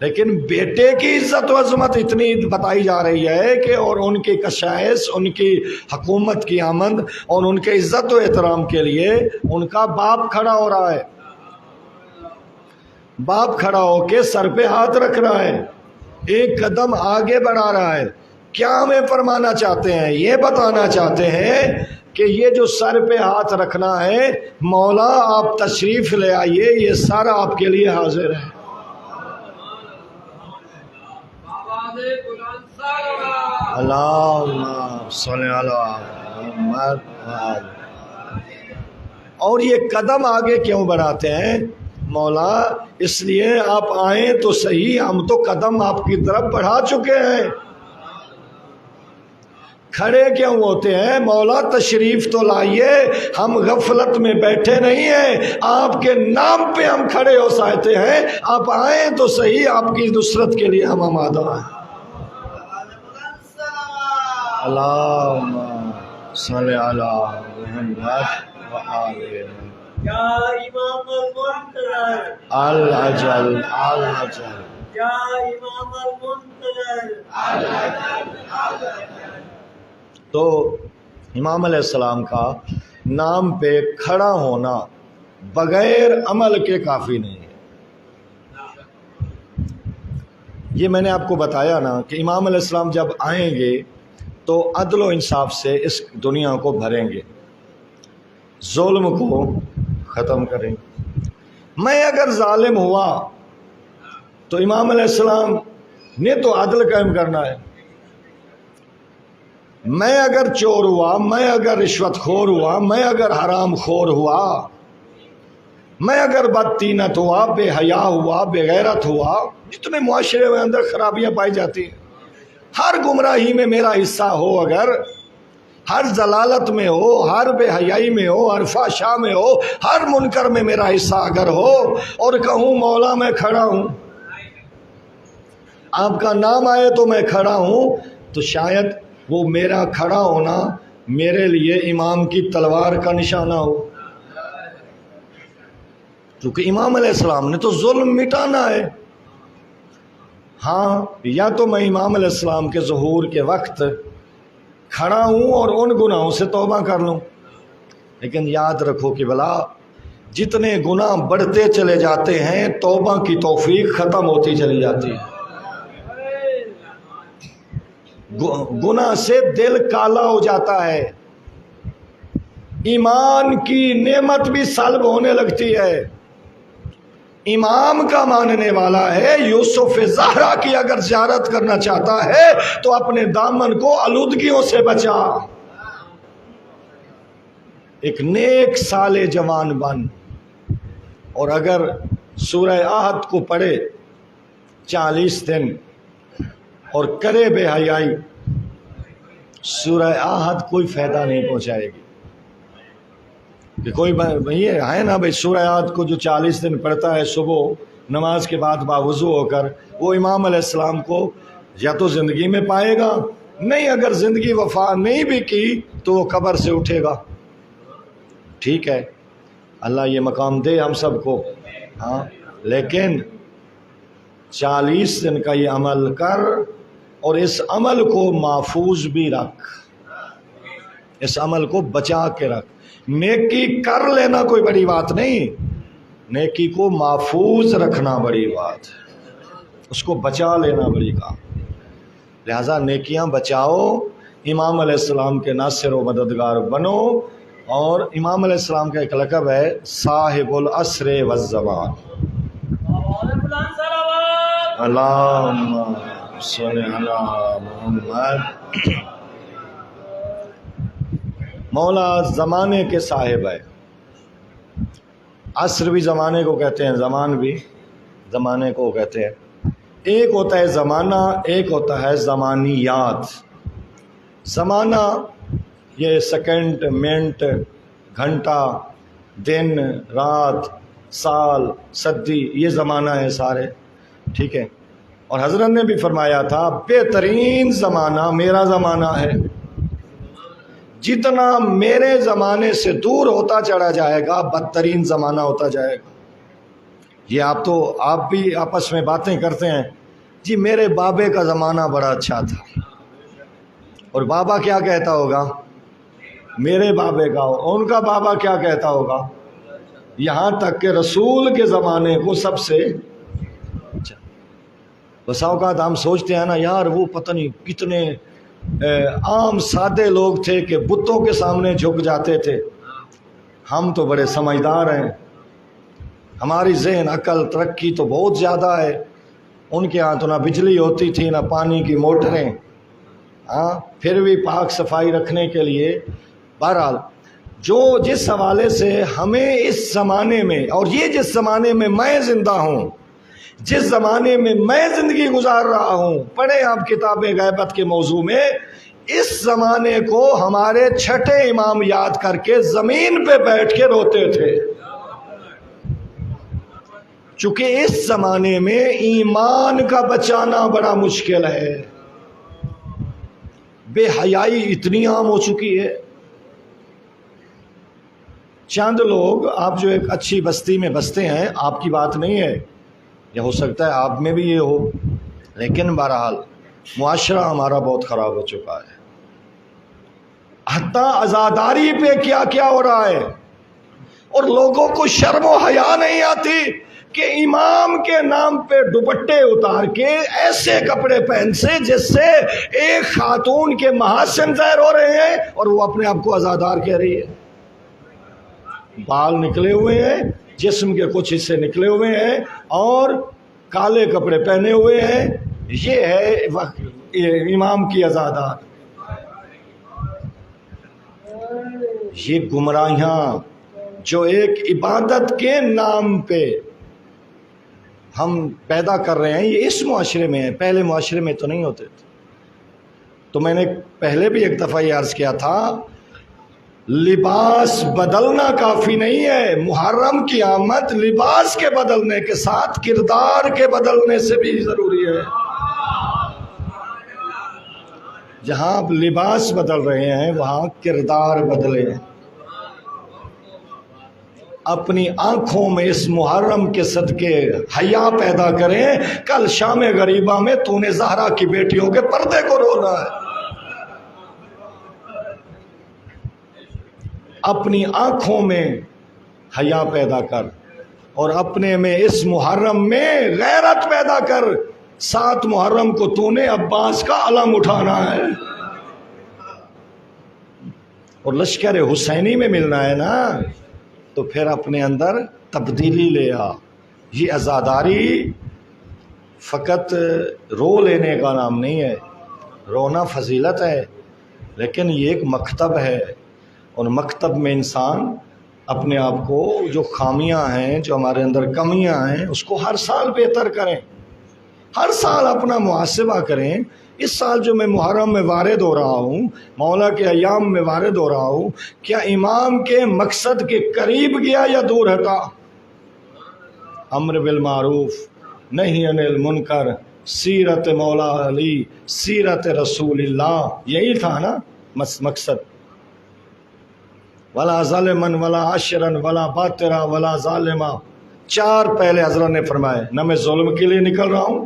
لیکن بیٹے کی عزت و عظمت اتنی بتائی جا رہی ہے کہ اور ان کی کشائش، ان کی حکومت کی آمد اور ان کے عزت و احترام کے لیے ان کا باپ کھڑا ہو رہا ہے، باپ کھڑا ہو کے سر پہ ہاتھ رکھ رہا ہے، ایک قدم آگے بڑھا رہا ہے۔ کیا ہمیں فرمانا چاہتے ہیں؟ یہ بتانا چاہتے ہیں کہ یہ جو سر پہ ہاتھ رکھنا ہے، مولا آپ تشریف لے آئیے، یہ سارا آپ کے لیے حاضر ہے۔ اللہم صلی علی محمد۔ اور یہ قدم آگے کیوں بڑھاتے ہیں؟ مولا اس لیے آپ آئیں تو صحیح، ہم تو قدم آپ کی طرف بڑھا چکے ہیں، کھڑے کیوں ہوتے ہیں؟ مولا تشریف تو لائیے، ہم غفلت میں بیٹھے نہیں ہیں، آپ کے نام پہ ہم کھڑے ہو سکتے ہیں، آپ آئیں تو صحیح، آپ کی نصرت کے لیے ہم آمادہ ہیں۔ اللہم صلی علی محمد وآلہ یا امام المنتظر العجل العجل یا امام المنتظر۔ تو امام علیہ السلام کا نام پہ کھڑا ہونا بغیر عمل کے کافی نہیں ہے۔ یہ میں نے آپ کو بتایا نا کہ امام علیہ السلام جب آئیں گے تو عدل و انصاف سے اس دنیا کو بھریں گے، ظلم کو ختم کریں گے۔ میں اگر ظالم ہوا تو امام علیہ السلام نے تو عدل قائم کرنا ہے، میں اگر چور ہوا، میں اگر رشوت خور ہوا، میں اگر حرام خور ہوا، میں اگر بدتینت ہوا، بے حیا ہوا، بے غیرت ہوا، جتنے معاشرے میں اندر خرابیاں پائی جاتی ہیں، ہر گمراہی میں میرا حصہ ہو، اگر ہر ضلالت میں ہو، ہر بے حیائی میں ہو، ہر فحشا میں ہو، ہر منکر میں میرا حصہ اگر ہو، اور کہوں مولا میں کھڑا ہوں، آپ کا نام آئے تو میں کھڑا ہوں، تو شاید وہ میرا کھڑا ہونا میرے لیے امام کی تلوار کا نشانہ ہو، کیونکہ امام علیہ السلام نے تو ظلم مٹانا ہے۔ ہاں، یا تو میں امام علیہ السلام کے ظہور کے وقت کھڑا ہوں اور ان گناہوں سے توبہ کر لوں، لیکن یاد رکھو کہ بلا جتنے گناہ بڑھتے چلے جاتے ہیں توبہ کی توفیق ختم ہوتی چلی جاتی ہے، گناہ سے دل کالا ہو جاتا ہے، ایمان کی نعمت بھی سلب ہونے لگتی ہے۔ امام کا ماننے والا ہے، یوسف زہرا کی اگر زیارت کرنا چاہتا ہے تو اپنے دامن کو آلودگیوں سے بچا، ایک نیک سالے جوان بن، اور اگر سورہ احد کو پڑھے 40 دن اور کرے بے حیائی، سورہ احد کوئی فائدہ نہیں پہنچائے گی، کہ کوئی یہ ہے نا بھائی سورہ احد کو جو 40 دن پڑھتا ہے صبح نماز کے بعد باوضو ہو کر، وہ امام علیہ السلام کو یا تو زندگی میں پائے گا، نہیں اگر زندگی وفا نہیں بھی کی تو وہ قبر سے اٹھے گا۔ ٹھیک ہے، اللہ یہ مقام دے ہم سب کو، ہاں، لیکن 40 دن کا یہ عمل کر، اور اس عمل کو محفوظ بھی رکھ، اس عمل کو بچا کے رکھ۔ نیکی کر لینا کوئی بڑی بات نہیں، نیکی کو محفوظ رکھنا بڑی بات ہے، اس کو بچا لینا بڑی بات۔ لہذا نیکیاں بچاؤ، امام علیہ السلام کے ناصر و مددگار بنو، اور امام علیہ السلام کا ایک لقب ہے صاحب العصر والزمان۔ اللہم صلی علی محمد۔ مولا زمانے کے صاحب ہے، عصر بھی زمانے کو کہتے ہیں، زمان بھی زمانے کو کہتے ہیں۔ ایک ہوتا ہے زمانہ، ایک ہوتا ہے زمانیات۔ زمانہ یہ سیکنڈ، منٹ، گھنٹہ، دن، رات، سال، صدی، یہ زمانہ ہے سارے، ٹھیک ہے۔ اور حضرت نے بھی فرمایا تھا بہترین زمانہ میرا زمانہ ہے، جتنا میرے زمانے سے دور ہوتا چلا جائے گا بدترین زمانہ ہوتا جائے گا۔ یہ آپ بھی آپس میں باتیں کرتے ہیں، جی میرے بابے کا زمانہ بڑا اچھا تھا، اور بابا کیا کہتا ہوگا؟ میرے بابے کا، ان کا بابا کیا کہتا ہوگا؟ یہاں تک کہ رسول کے زمانے کو سب سے اچھا۔ بسا اوقات ہم سوچتے ہیں نا یار وہ پتہ نہیں کتنے عام سادے لوگ تھے کہ بتوں کے سامنے جھک جاتے تھے، ہم تو بڑے سمجھدار ہیں، ہماری ذہن عقل ترقی تو بہت زیادہ ہے، ان کے ہاں تو نہ بجلی ہوتی تھی نہ پانی کی موٹریں، ہاں پھر بھی پاک صفائی رکھنے کے لیے۔ بہرحال جو جس حوالے سے ہمیں اس زمانے میں، اور یہ جس زمانے میں میں زندہ ہوں، جس زمانے میں میں زندگی گزار رہا ہوں، پڑھیں آپ کتاب غیبت کے موضوع میں، اس زمانے کو ہمارے چھٹے امام یاد کر کے زمین پہ بیٹھ کے روتے تھے، چونکہ اس زمانے میں ایمان کا بچانا بڑا مشکل ہے، بے حیائی اتنی عام ہو چکی ہے۔ چند لوگ، آپ جو ایک اچھی بستی میں بستے ہیں، آپ کی بات نہیں ہے، یا ہو سکتا ہے آپ میں بھی یہ ہو، لیکن بہرحال معاشرہ ہمارا بہت خراب ہو چکا ہے۔ حتیٰ عزاداری پہ کیا کیا ہو رہا ہے، اور لوگوں کو شرم و حیا نہیں آتی کہ امام کے نام پہ دوپٹے اتار کے ایسے کپڑے پہن سے جس سے ایک خاتون کے محاسن ظاہر ہو رہے ہیں اور وہ اپنے آپ کو عزادار کہہ رہی ہے۔ بال نکلے ہوئے ہیں، جسم کے کچھ حصے نکلے ہوئے ہیں اور کالے کپڑے پہنے ہوئے ہیں، یہ ہے امام کی عزادار۔ یہ گمراہیاں جو ایک عبادت کے نام پہ ہم پیدا کر رہے ہیں، یہ اس معاشرے میں ہے، پہلے معاشرے میں تو نہیں ہوتے تھے۔ تو میں نے پہلے بھی ایک دفعہ یہ عرض کیا تھا، لباس بدلنا کافی نہیں ہے، محرم کی آمد لباس کے بدلنے کے ساتھ کردار کے بدلنے سے بھی ضروری ہے۔ جہاں آپ لباس بدل رہے ہیں وہاں کردار بدلے۔ اپنی آنکھوں میں اس محرم کے صدقے حیا پیدا کریں، کل شام غریبہ میں تو نے زہرا کی بیٹیوں کے پردے کو رونا ہے۔ اپنی آنکھوں میں حیا پیدا کر اور اپنے میں اس محرم میں غیرت پیدا کر۔ 7 محرم کو تو نے عباس کا علم اٹھانا ہے اور لشکر حسینی میں ملنا ہے نا، تو پھر اپنے اندر تبدیلی لے آ۔ یہ عزاداری فقط رو لینے کا نام نہیں ہے، رونا فضیلت ہے، لیکن یہ ایک مکتب ہے، اور مکتب میں انسان اپنے آپ کو جو خامیاں ہیں، جو ہمارے اندر کمیاں ہیں، اس کو ہر سال بہتر کریں، ہر سال اپنا محاسبہ کریں۔ اس سال جو میں محرم میں وارد ہو رہا ہوں، مولا کے ایام میں وارد ہو رہا ہوں، کیا امام کے مقصد کے قریب گیا یا دور ہٹا؟ امر بالمعروف نہی عن المنکر، سیرت مولا علی، سیرت رسول اللہ، یہی تھا نا مقصد۔ ولا ظالمن ولا عاشرن ولا باترا ولا ظالمہ، 4 پہلے حضرت نے فرمائے، نہ میں ظلم کے لیے نکل رہا ہوں،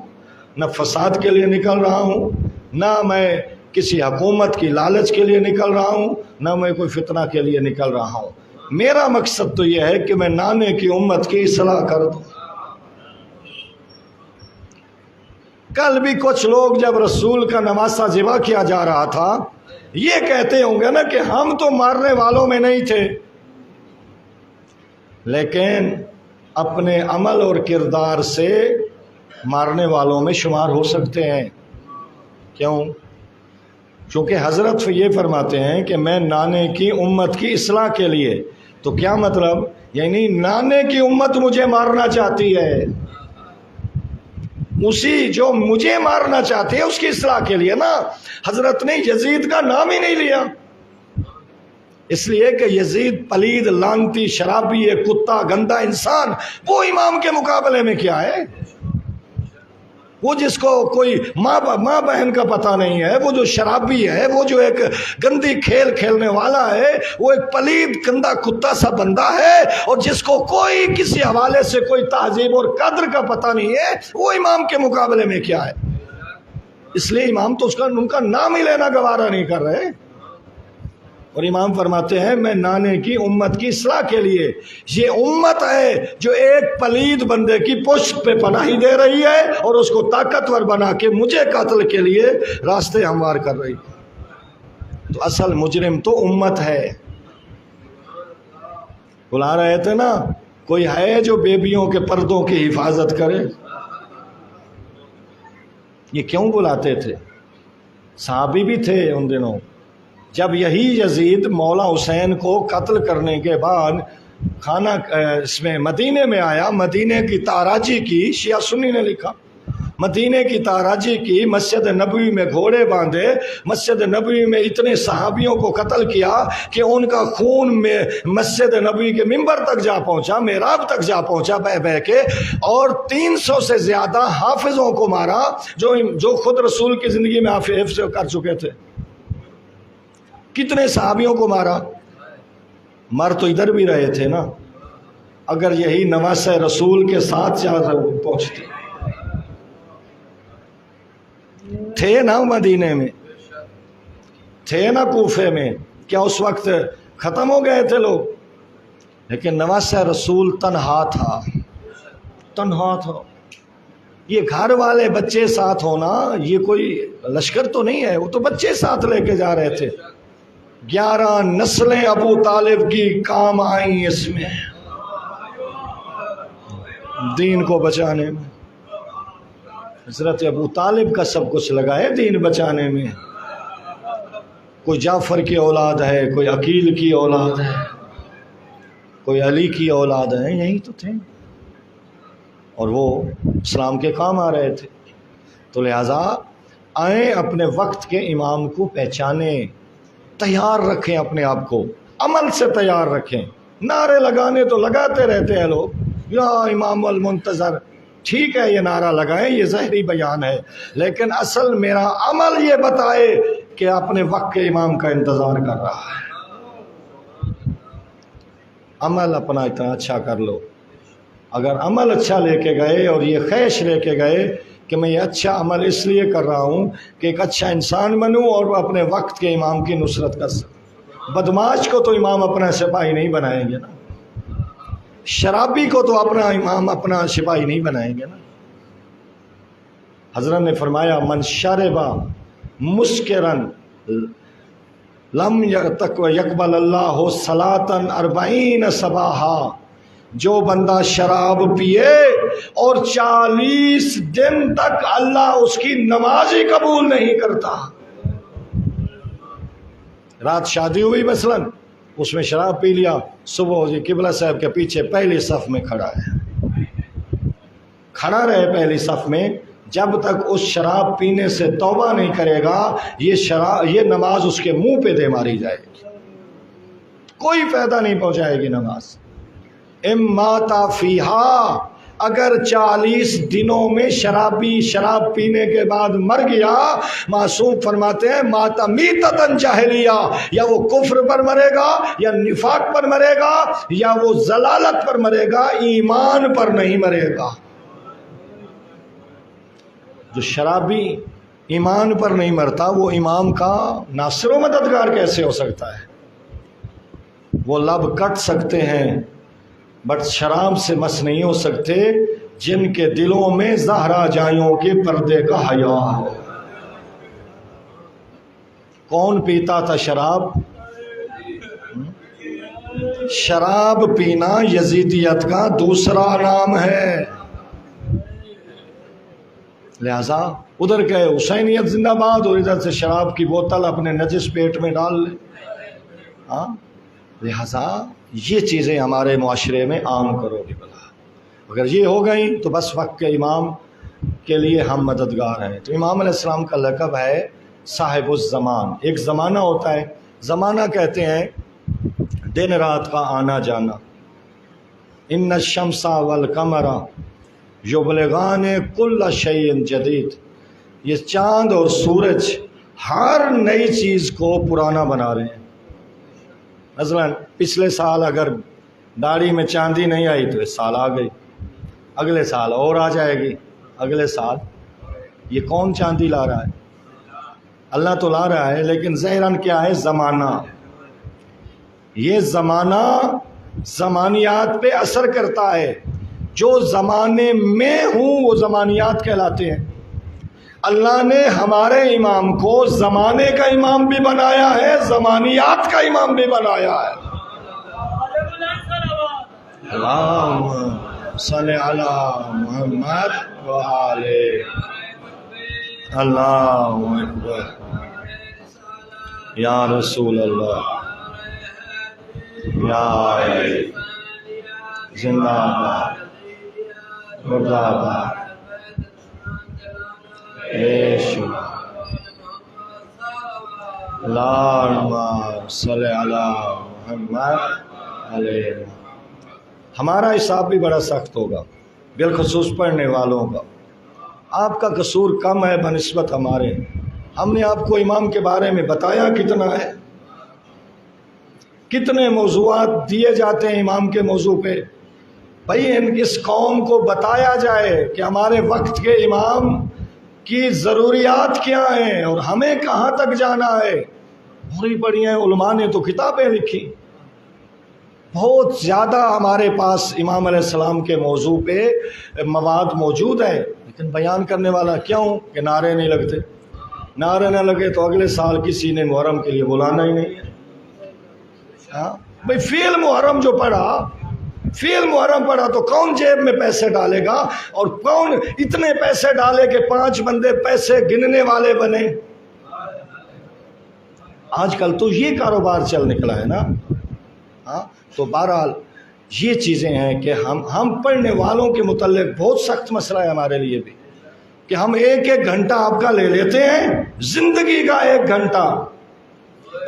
نہ فساد کے لیے نکل رہا ہوں، نہ میں کسی حکومت کی لالچ کے لیے نکل رہا ہوں، نہ میں کوئی فتنہ کے لیے نکل رہا ہوں۔ میرا مقصد تو یہ ہے کہ میں نانے کی امت کی اصلاح کر دوں۔ کل بھی کچھ لوگ جب رسول کا نواسہ ذبح کیا جا رہا تھا، یہ کہتے ہوں گے نا کہ ہم تو مارنے والوں میں نہیں تھے، لیکن اپنے عمل اور کردار سے مارنے والوں میں شمار ہو سکتے ہیں۔ کیوں؟ چونکہ حضرت یہ فرماتے ہیں کہ میں نانے کی امت کی اصلاح کے لیے، تو کیا مطلب؟ یعنی نانے کی امت مجھے مارنا چاہتی ہے، اسی جو مجھے مارنا چاہتی ہے اس کی اصلاح کے لیے نا۔ حضرت نے یزید کا نام ہی نہیں لیا، اس لیے کہ یزید پلید، لعنتی، شرابی، کتا، گندا انسان، وہ امام کے مقابلے میں کیا ہے؟ وہ جس کو کوئی ماں بہن کا پتہ نہیں ہے، وہ جو شرابی ہے، وہ جو ایک گندی کھیل کھیلنے والا ہے، وہ ایک پلید گندا کتا سا بندہ ہے، اور جس کو کوئی کسی حوالے سے کوئی تہذیب اور قدر کا پتہ نہیں ہے، وہ امام کے مقابلے میں کیا ہے؟ اس لیے امام تو ان کا نام ہی لینا گوارا نہیں کر رہے۔ اور امام فرماتے ہیں میں نانے کی امت کی اصلاح کے لیے، یہ امت ہے جو ایک پلید بندے کی پشت پہ پناہی دے رہی ہے اور اس کو طاقتور بنا کے مجھے قتل کے لیے راستے ہموار کر رہی ہے۔ تو اصل مجرم تو امت ہے۔ بلا رہے تھے نا، کوئی ہے جو بیبیوں کے پردوں کی حفاظت کرے؟ یہ کیوں بلاتے تھے؟ صحابی بھی تھے ان دنوں، جب یہی یزید مولا حسین کو قتل کرنے کے بعد خانہ اس میں مدینے میں آیا، مدینے کی تاراجی کی، شیعہ سنی نے لکھا، مدینے کی تاراجی کی، مسجد نبوی میں گھوڑے باندھے، مسجد نبوی میں اتنے صحابیوں کو قتل کیا کہ ان کا خون میں مسجد نبوی کے ممبر تک جا پہنچا، محراب تک جا پہنچا بہ بہ کے، اور 300 سے زیادہ حافظوں کو مارا جو خود رسول کی زندگی میں حفظ کر چکے تھے۔ کتنے صحابیوں کو مارا؟ مر تو ادھر بھی رہے تھے نا، اگر یہی نواسہ رسول کے ساتھ جا پہنچتے تھے نا، مدینے میں تھے نا، کوفے میں، کیا اس وقت ختم ہو گئے تھے لوگ؟ لیکن نواسہ رسول تنہا تھا، تنہا تھا۔ یہ گھر والے بچے ساتھ ہونا یہ کوئی لشکر تو نہیں ہے، وہ تو بچے ساتھ لے کے جا رہے تھے۔ 11 نسلیں ابو طالب کی کام آئیں اس میں، دین کو بچانے میں۔ حضرت ابو طالب کا سب کچھ لگا ہے دین بچانے میں۔ کوئی جعفر کی اولاد ہے، کوئی عقیل کی اولاد ہے، کوئی علی کی اولاد ہے، یہی تو تھے، اور وہ اسلام کے کام آ رہے تھے۔ تو لہٰذا آئیں اپنے وقت کے امام کو پہچانیں، تیار رکھیں اپنے آپ کو، عمل سے تیار رکھیں۔ نعرے لگانے تو لگاتے رہتے ہیں لوگ، یا امام المنتظر، ٹھیک ہے یہ نعرہ لگائیں، یہ ظاہری بیان ہے، لیکن اصل میرا عمل یہ بتائے کہ اپنے وقت کے امام کا انتظار کر رہا ہے۔ عمل اپنا اتنا اچھا کر لو۔ اگر عمل اچھا لے کے گئے اور یہ خواہش لے کے گئے کہ میں یہ اچھا عمل اس لیے کر رہا ہوں کہ ایک اچھا انسان بنوں اور اپنے وقت کے امام کی نصرت کر سکوں۔ بدماش کو تو امام اپنا سپاہی نہیں بنائیں گے نا، شرابی کو تو اپنا امام اپنا سپاہی نہیں بنائیں گے نا۔ حضرت نے فرمایا من شربا مسکرن لم یقبل اللہ صلاۃ 40 صباحا، جو بندہ شراب پیے اور 40 دن تک اللہ اس کی نماز ہی قبول نہیں کرتا۔ رات شادی ہوئی مثلا، اس میں شراب پی لیا، صبح جی قبلہ صاحب کے پیچھے پہلی صف میں کھڑا ہے، کھڑا رہے پہلی صف میں، جب تک اس شراب پینے سے توبہ نہیں کرے گا یہ نماز اس کے منہ پہ دے ماری جائے گی، کوئی فائدہ نہیں پہنچائے گی نماز۔ اماتا فیہا، اگر 40 دنوں میں شرابی شراب پینے کے بعد مر گیا، معصوم فرماتے ہیں ماتا میتتن جاہلیہ، یا وہ کفر پر مرے گا، یا نفاق پر مرے گا، یا وہ ضلالت پر مرے گا، ایمان پر نہیں مرے گا۔ جو شرابی ایمان پر نہیں مرتا وہ امام کا ناصر و مددگار کیسے ہو سکتا ہے؟ وہ لب کٹ سکتے ہیں بٹ شراب سے مس نہیں ہو سکتے جن کے دلوں میں زہرا جائیوں کے پردے کا حیا ہے۔ کون پیتا تھا شراب؟ شراب پینا یزیدیت کا دوسرا نام ہے۔ لہذا ادھر کہ حسینیت زندہ باد اور ادھر سے شراب کی بوتل اپنے نجس پیٹ میں ڈال لے۔ لہذا یہ چیزیں ہمارے معاشرے میں عام کرو گے بلا، اگر یہ ہو گئی تو بس وقت کے امام کے لیے ہم مددگار ہیں۔ تو امام علیہ السلام کا لقب ہے صاحب الزمان۔ ایک زمانہ ہوتا ہے، زمانہ کہتے ہیں دن رات کا آنا جانا۔ ان الشمس والقمر یبلغان کل شیء جدید، یہ چاند اور سورج ہر نئی چیز کو پرانا بنا رہے ہیں۔ مثلا پچھلے سال اگر داڑھی میں چاندی نہیں آئی تو اس سال آ گئی، اگلے سال اور آ جائے گی، اگلے سال۔ یہ کون چاندی لا رہا ہے؟ اللہ تو لا رہا ہے، لیکن ظاہراً کیا ہے؟ زمانہ۔ یہ زمانہ زمانیات پہ اثر کرتا ہے، جو زمانے میں ہوں وہ زمانیات کہلاتے ہیں۔ اللہ نے ہمارے امام کو زمانے کا امام بھی بنایا ہے، زمانیات کا امام بھی بنایا ہے۔ اللہم صلی علی محمد وآلہ۔ اللہ اکبر۔ یا رسول اللہ یا علی زندہ باد مردہ باد یشو اللہم صلی علی محمد علیہ۔ ہمارا حساب بھی بڑا سخت ہوگا، بالخصوص پڑھنے والوں کا۔ آپ کا قصور کم ہے بنسبت ہمارے۔ ہم نے آپ کو امام کے بارے میں بتایا کتنا ہے، کتنے موضوعات دیے جاتے ہیں امام کے موضوع پہ۔ بھائی اس قوم کو بتایا جائے کہ ہمارے وقت کے امام کی ضروریات کیا ہیں اور ہمیں کہاں تک جانا ہے۔ بڑی بڑی ہیں علماء نے تو کتابیں لکھی، بہت زیادہ ہمارے پاس امام علیہ السلام کے موضوع پہ مواد موجود ہے، لیکن بیان کرنے والا کیوں کہ نعرے نہیں لگتے۔ نعرے نہ لگے تو اگلے سال کسی نے محرم کے لیے بلانا ہی نہیں ہے۔ ہاں بھائی فیل محرم جو پڑھا، فیل محرم پڑھا تو کون جیب میں پیسے ڈالے گا، اور کون اتنے پیسے ڈالے کہ 5 بندے پیسے گننے والے بنے۔ آج کل تو یہ کاروبار چل نکلا ہے نا۔ ہاں تو بہرحال یہ چیزیں ہیں کہ ہم پڑھنے والوں کے متعلق بہت سخت مسئلہ ہے ہمارے لیے بھی، کہ ہم ایک گھنٹہ آپ کا لے لیتے ہیں، زندگی کا 1 گھنٹہ۔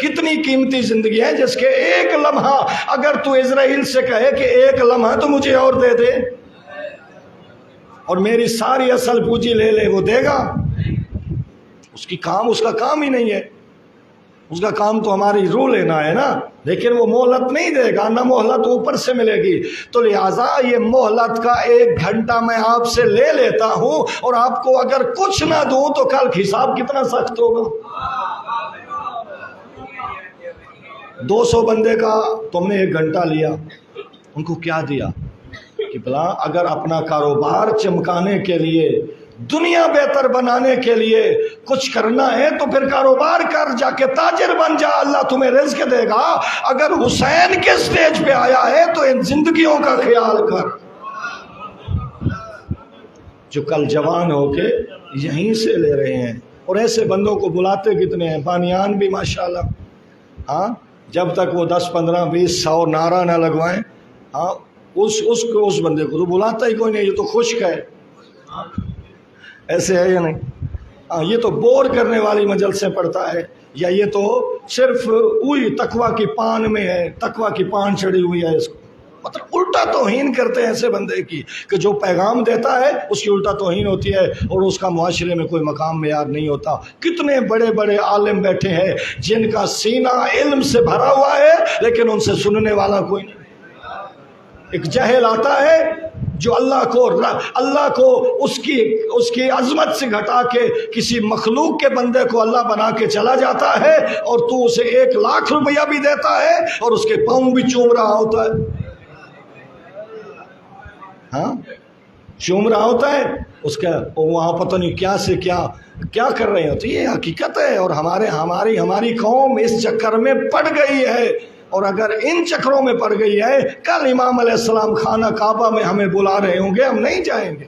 کتنی قیمتی زندگی ہے جس کے 1 لمحہ اگر تو اسرائیل سے کہے کہ 1 لمحہ تو مجھے اور دے دے اور میری ساری اصل پونجی لے لے، وہ دے گا؟ اس کا کام ہی نہیں ہے۔ اس کا کام تو ہماری روح لینا ہے نا، لیکن وہ مہلت نہیں دے گا، نہ مہلت اوپر سے ملے گی۔ تو لہٰذا یہ مہلت کا 1 گھنٹہ میں آپ سے لے لیتا ہوں، اور آپ کو اگر کچھ نہ دوں تو کل حساب کتنا سخت ہوگا۔ 200 بندے کا تم نے 1 گھنٹہ لیا، ان کو کیا دیا کہ بلا اگر اپنا کاروبار چمکانے کے لیے، دنیا بہتر بنانے کے لیے کچھ کرنا ہے تو پھر کاروبار کر، جا کے تاجر بن جا، اللہ تمہیں رزق دے گا۔ اگر حسین کے سٹیج پہ آیا ہے تو ان زندگیوں کا خیال کر، جو کل جوان ہو کے یہیں سے لے رہے ہیں۔ اور ایسے بندوں کو بلاتے کتنے ہیں، بانیان بھی ماشاءاللہ۔ ہاں جب تک وہ 10 15 20 100 نعرہ نہ لگوائیں، ہاں اس بندے کو تو بلاتا ہی کوئی نہیں، یہ تو خشک ہے۔ ایسے ہے یا نہیں؟ یہ تو بور کرنے والی مجلسیں پڑھتا ہے، یا یہ تو صرف وہی تقویٰ کی پان میں ہے، تقویٰ کی پان چڑھی ہوئی ہے۔ اس کو مطلب الٹا توہین کرتے ہیں ایسے بندے کی کہ جو پیغام دیتا ہے اس کی الٹا توہین ہوتی ہے، اور اس کا معاشرے میں کوئی مقام معیار نہیں ہوتا۔ کتنے بڑے بڑے عالم بیٹھے ہیں جن کا سینہ علم سے بھرا ہوا ہے، لیکن ان سے سننے والا کوئی نہیں۔ ایک جاہل آتا ہے جو اللہ کو اس کی عظمت سے گھٹا کے کسی مخلوق کے بندے کو اللہ بنا کے چلا جاتا ہے، اور تو اسے 1 لاکھ روپیہ بھی دیتا ہے اور اس کے پاؤں بھی چوم رہا ہوتا ہے۔ ہاں چوم رہا ہوتا ہے اس کا، وہاں پتہ نہیں کیا سے کیا کر رہے ہوتے۔ یہ حقیقت ہے، اور ہماری قوم اس چکر میں پڑ گئی ہے۔ اور اگر ان چکروں میں پڑ گئی ہے، کل امام علیہ السلام خانہ کعبہ میں ہمیں بلا رہے ہوں گے، ہم نہیں جائیں گے۔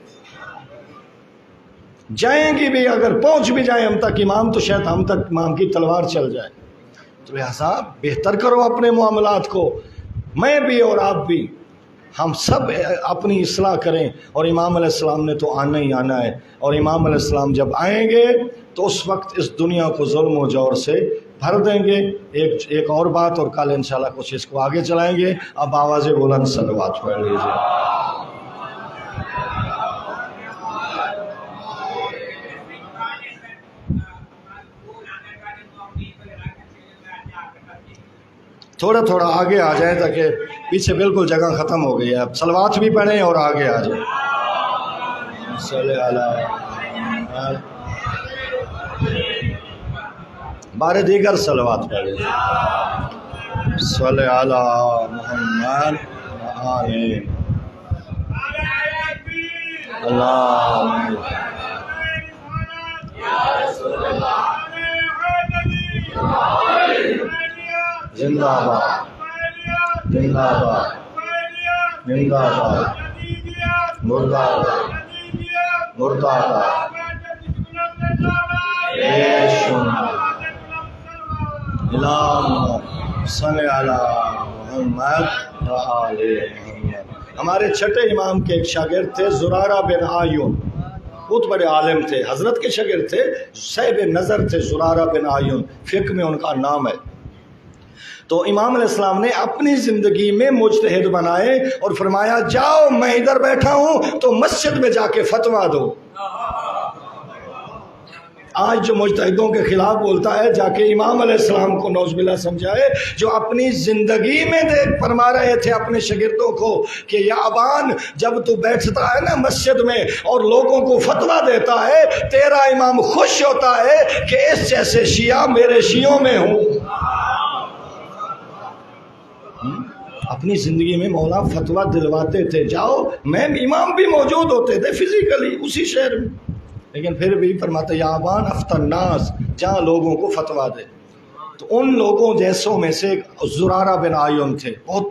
جائیں گے بھی، اگر پہنچ بھی جائیں ہم تک امام، تو شاید ہم تک امام کی تلوار چل جائے۔ تو لہٰذا بہتر کرو اپنے معاملات کو، میں بھی اور آپ بھی، ہم سب اپنی اصلاح کریں۔ اور امام علیہ السلام نے تو آنا ہی آنا ہے، اور امام علیہ السلام جب آئیں گے تو اس وقت اس دنیا کو ظلم و جور سے بھر دیں گے۔ ایک اور بات، اور کل انشاءاللہ کچھ اس کو آگے چلائیں گے۔ اب آواز بلند صلوات پڑھ لیجیے۔ تھوڑا تھوڑا آگے آ جائیں تاکہ پیچھے بالکل جگہ ختم ہو گئی ہے۔ اب صلوات بھی پڑھیں اور آگے آ جائیں۔ صلی اللہ بارے دیگر صلوات پڑھ لیجیے۔ صلی اللہ محمد آمین۔ اللہ زندہ باد، زندہ باد، زندہ باد، مردہ باد، مردہ باد، اللہم صلی علی محمد و آل محمد۔ ہمارے چھٹے امام کے ایک شاگرد تھے زرارہ بن آیون، بہت بڑے عالم تھے، حضرت کے شاگرد تھے، صاحب نظر تھے زرارہ بن آیون، فقہ میں ان کا نام ہے۔ تو امام علیہ السلام نے اپنی زندگی میں مجتہد بنائے اور فرمایا جاؤ میں ادھر بیٹھا ہوں تو مسجد میں جا کے فتویٰ دو۔ آج جو مجتہدوں کے خلاف بولتا ہے جا کے امام علیہ السلام کو نعوذ باللہ سمجھائے، جو اپنی زندگی میں فرما رہے تھے اپنے شاگردوں کو کہ یا ابان جب تو بیٹھتا ہے نا مسجد میں اور لوگوں کو فتویٰ دیتا ہے، تیرا امام خوش ہوتا ہے کہ اس جیسے شیعہ میرے شیعوں میں ہوں۔ اپنی زندگی میں مولا فتویٰ دلواتے تھے، جاؤ، میں امام بھی موجود ہوتے تھے فزیکلی اسی شہر میں، لیکن پھر بھی فرماتے یا ابان افتر الناس، جہاں لوگوں کو فتویٰ دے۔ تو ان لوگوں جیسوں میں سے زرارہ بن آیون تھے، بہت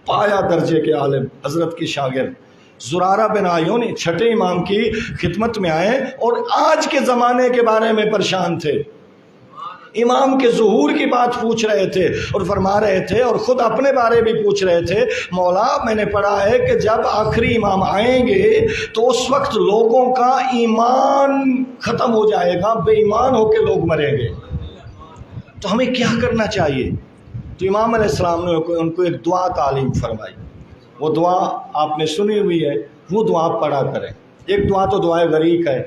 پایا درجے کے عالم، حضرت کی شاگرد زرارہ بن آیون چھٹے امام کی خدمت میں آئے اور آج کے زمانے کے بارے میں پریشان تھے، امام کے ظہور کی بات پوچھ رہے تھے اور فرما رہے تھے اور خود اپنے بارے بھی پوچھ رہے تھے، مولا میں نے پڑھا ہے کہ جب آخری امام آئیں گے تو اس وقت لوگوں کا ایمان ختم ہو جائے گا، بے ایمان ہو کے لوگ مریں گے، تو ہمیں کیا کرنا چاہیے؟ تو امام علیہ السلام نے ان کو ایک دعا تعلیم فرمائی، وہ دعا آپ نے سنی ہوئی ہے، وہ دعا پڑھا کریں۔ ایک دعا تو دعائے غریق ہے،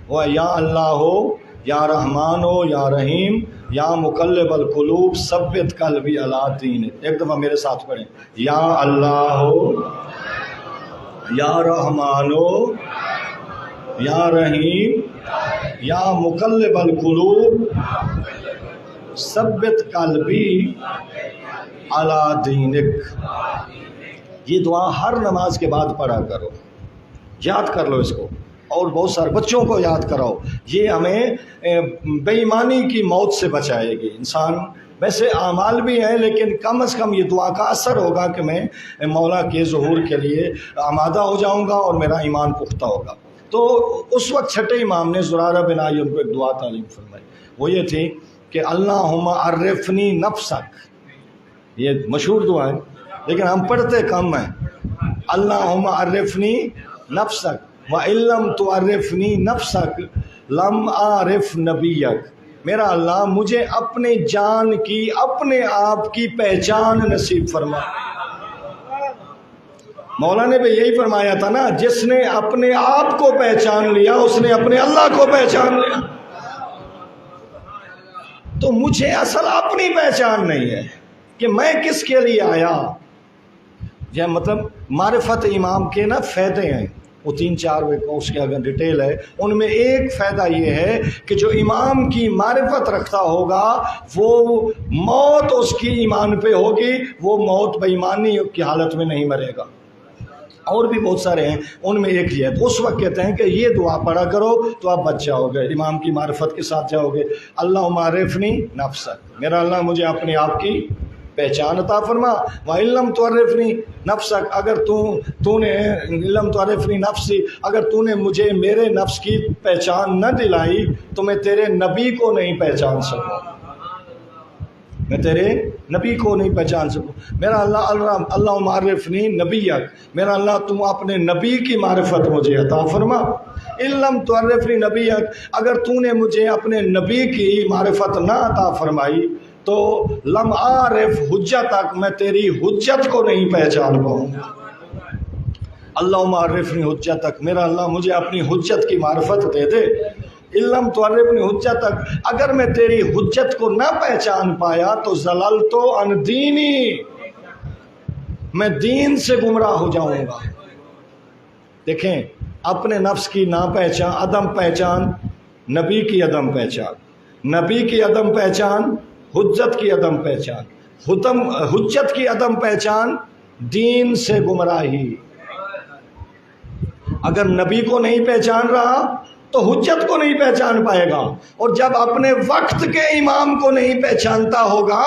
وہ یا اللہ ہو، یا رحمان ہو، یا رحیم، یا مقلب القلوب ثبت قلبی علی دینک۔ ایک دفعہ میرے ساتھ پڑھیں، یا اللہ ہو، یا رحمان ہو، یا رحیم، یا مقلب القلوب ثبت قلبی علی دینک۔ یہ دعا ہر نماز کے بعد پڑھا کرو، یاد کر لو اس کو، اور بہت سارے بچوں کو یاد کراؤ، یہ ہمیں بے ایمانی کی موت سے بچائے گی۔ انسان ویسے اعمال بھی ہیں لیکن کم از کم یہ دعا کا اثر ہوگا کہ میں مولا کے ظہور کے لیے آمادہ ہو جاؤں گا اور میرا ایمان پختہ ہوگا۔ تو اس وقت چھٹے امام نے زرارہ بن آیون کو ایک دعا تعلیم فرمائی، وہ یہ تھی کہ اللہم عرفنی نفسک، یہ مشہور دعا ہے لیکن ہم پڑھتے کم ہیں، اللہم عرفنی نفسک وَإِن لَّمْ تُعَرِّفْنِي نَفْسَكَ لَمْ أَعْرِفْ نَبِيَّكَ، میرا اللہ مجھے اپنے جان کی، اپنے آپ کی پہچان نصیب فرما۔ مولا نے بھی یہی فرمایا تھا نا، جس نے اپنے آپ کو پہچان لیا اس نے اپنے اللہ کو پہچان لیا۔ تو مجھے اصل اپنی پہچان نہیں ہے کہ میں کس کے لیے آیا۔ یہ مطلب معرفت امام کے نا فائدے ہیں، وہ 3-4 اس کے اگر ڈیٹیل ہے، ان میں ایک فائدہ یہ ہے کہ جو امام کی معرفت رکھتا ہوگا وہ موت اس کی ایمان پہ ہوگی، وہ موت بے ایمانی کی حالت میں نہیں مرے گا۔ اور بھی بہت سارے ہیں، ان میں ایک یہ ہے، تو اس وقت کہتے ہیں کہ یہ دعا پڑھا کرو تو آپ بچ جاؤ گے، امام کی معرفت کے ساتھ جاؤ گے۔ اللہم عرفنی نفسک، میرا اللہ مجھے اپنے آپ کی پہچان عطا فرما۔ وَإِن لَّمْ تُعَرِّفْنِي نَفْسَكَ، اگر تو نے لَّمْ تُعَرِّفْنِي نَفْسِي، اگر تو نے مجھے میرے نفس کی پہچان نہ دلائی تو میں تیرے نبی کو نہیں پہچان سکوں، میں تیرے نبی کو نہیں پہچان سکوں۔ میرا اللہ عرفنی نبیک، میرا اللہ تم اپنے نبی کی معرفت مجھے عطا فرما۔ ان لم تعرفنی نبیک، اگر تو نے مجھے اپنے نبی کی معرفت نہ عطا فرمائی تو لم عارف حجتک، میں تیری حجت کو نہیں پہچان پاؤں گا۔ اللہم عرفنی حجتک، میرا اللہ مجھے اپنی حجت کی معرفت دے دے۔ علم تعرفنی حجتک، اگر میں تیری حجت کو نہ پہچان پایا تو زللت عن دینی، میں دین سے گمراہ ہو جاؤں گا۔ دیکھیں، اپنے نفس کی نہ پہچان، عدم پہچان، نبی کی عدم پہچان، نبی کی عدم پہچان، حجت کی عدم پہچان، حجت کی عدم پہچان، دین سے گمراہی۔ اگر نبی کو نہیں پہچان رہا تو حجت کو نہیں پہچان پائے گا، اور جب اپنے وقت کے امام کو نہیں پہچانتا ہوگا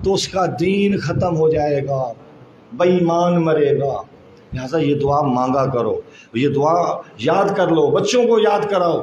تو اس کا دین ختم ہو جائے گا، بے ایمان مرے گا۔ لہٰذا یہ دعا مانگا کرو، یہ دعا یاد کر لو، بچوں کو یاد کراؤ،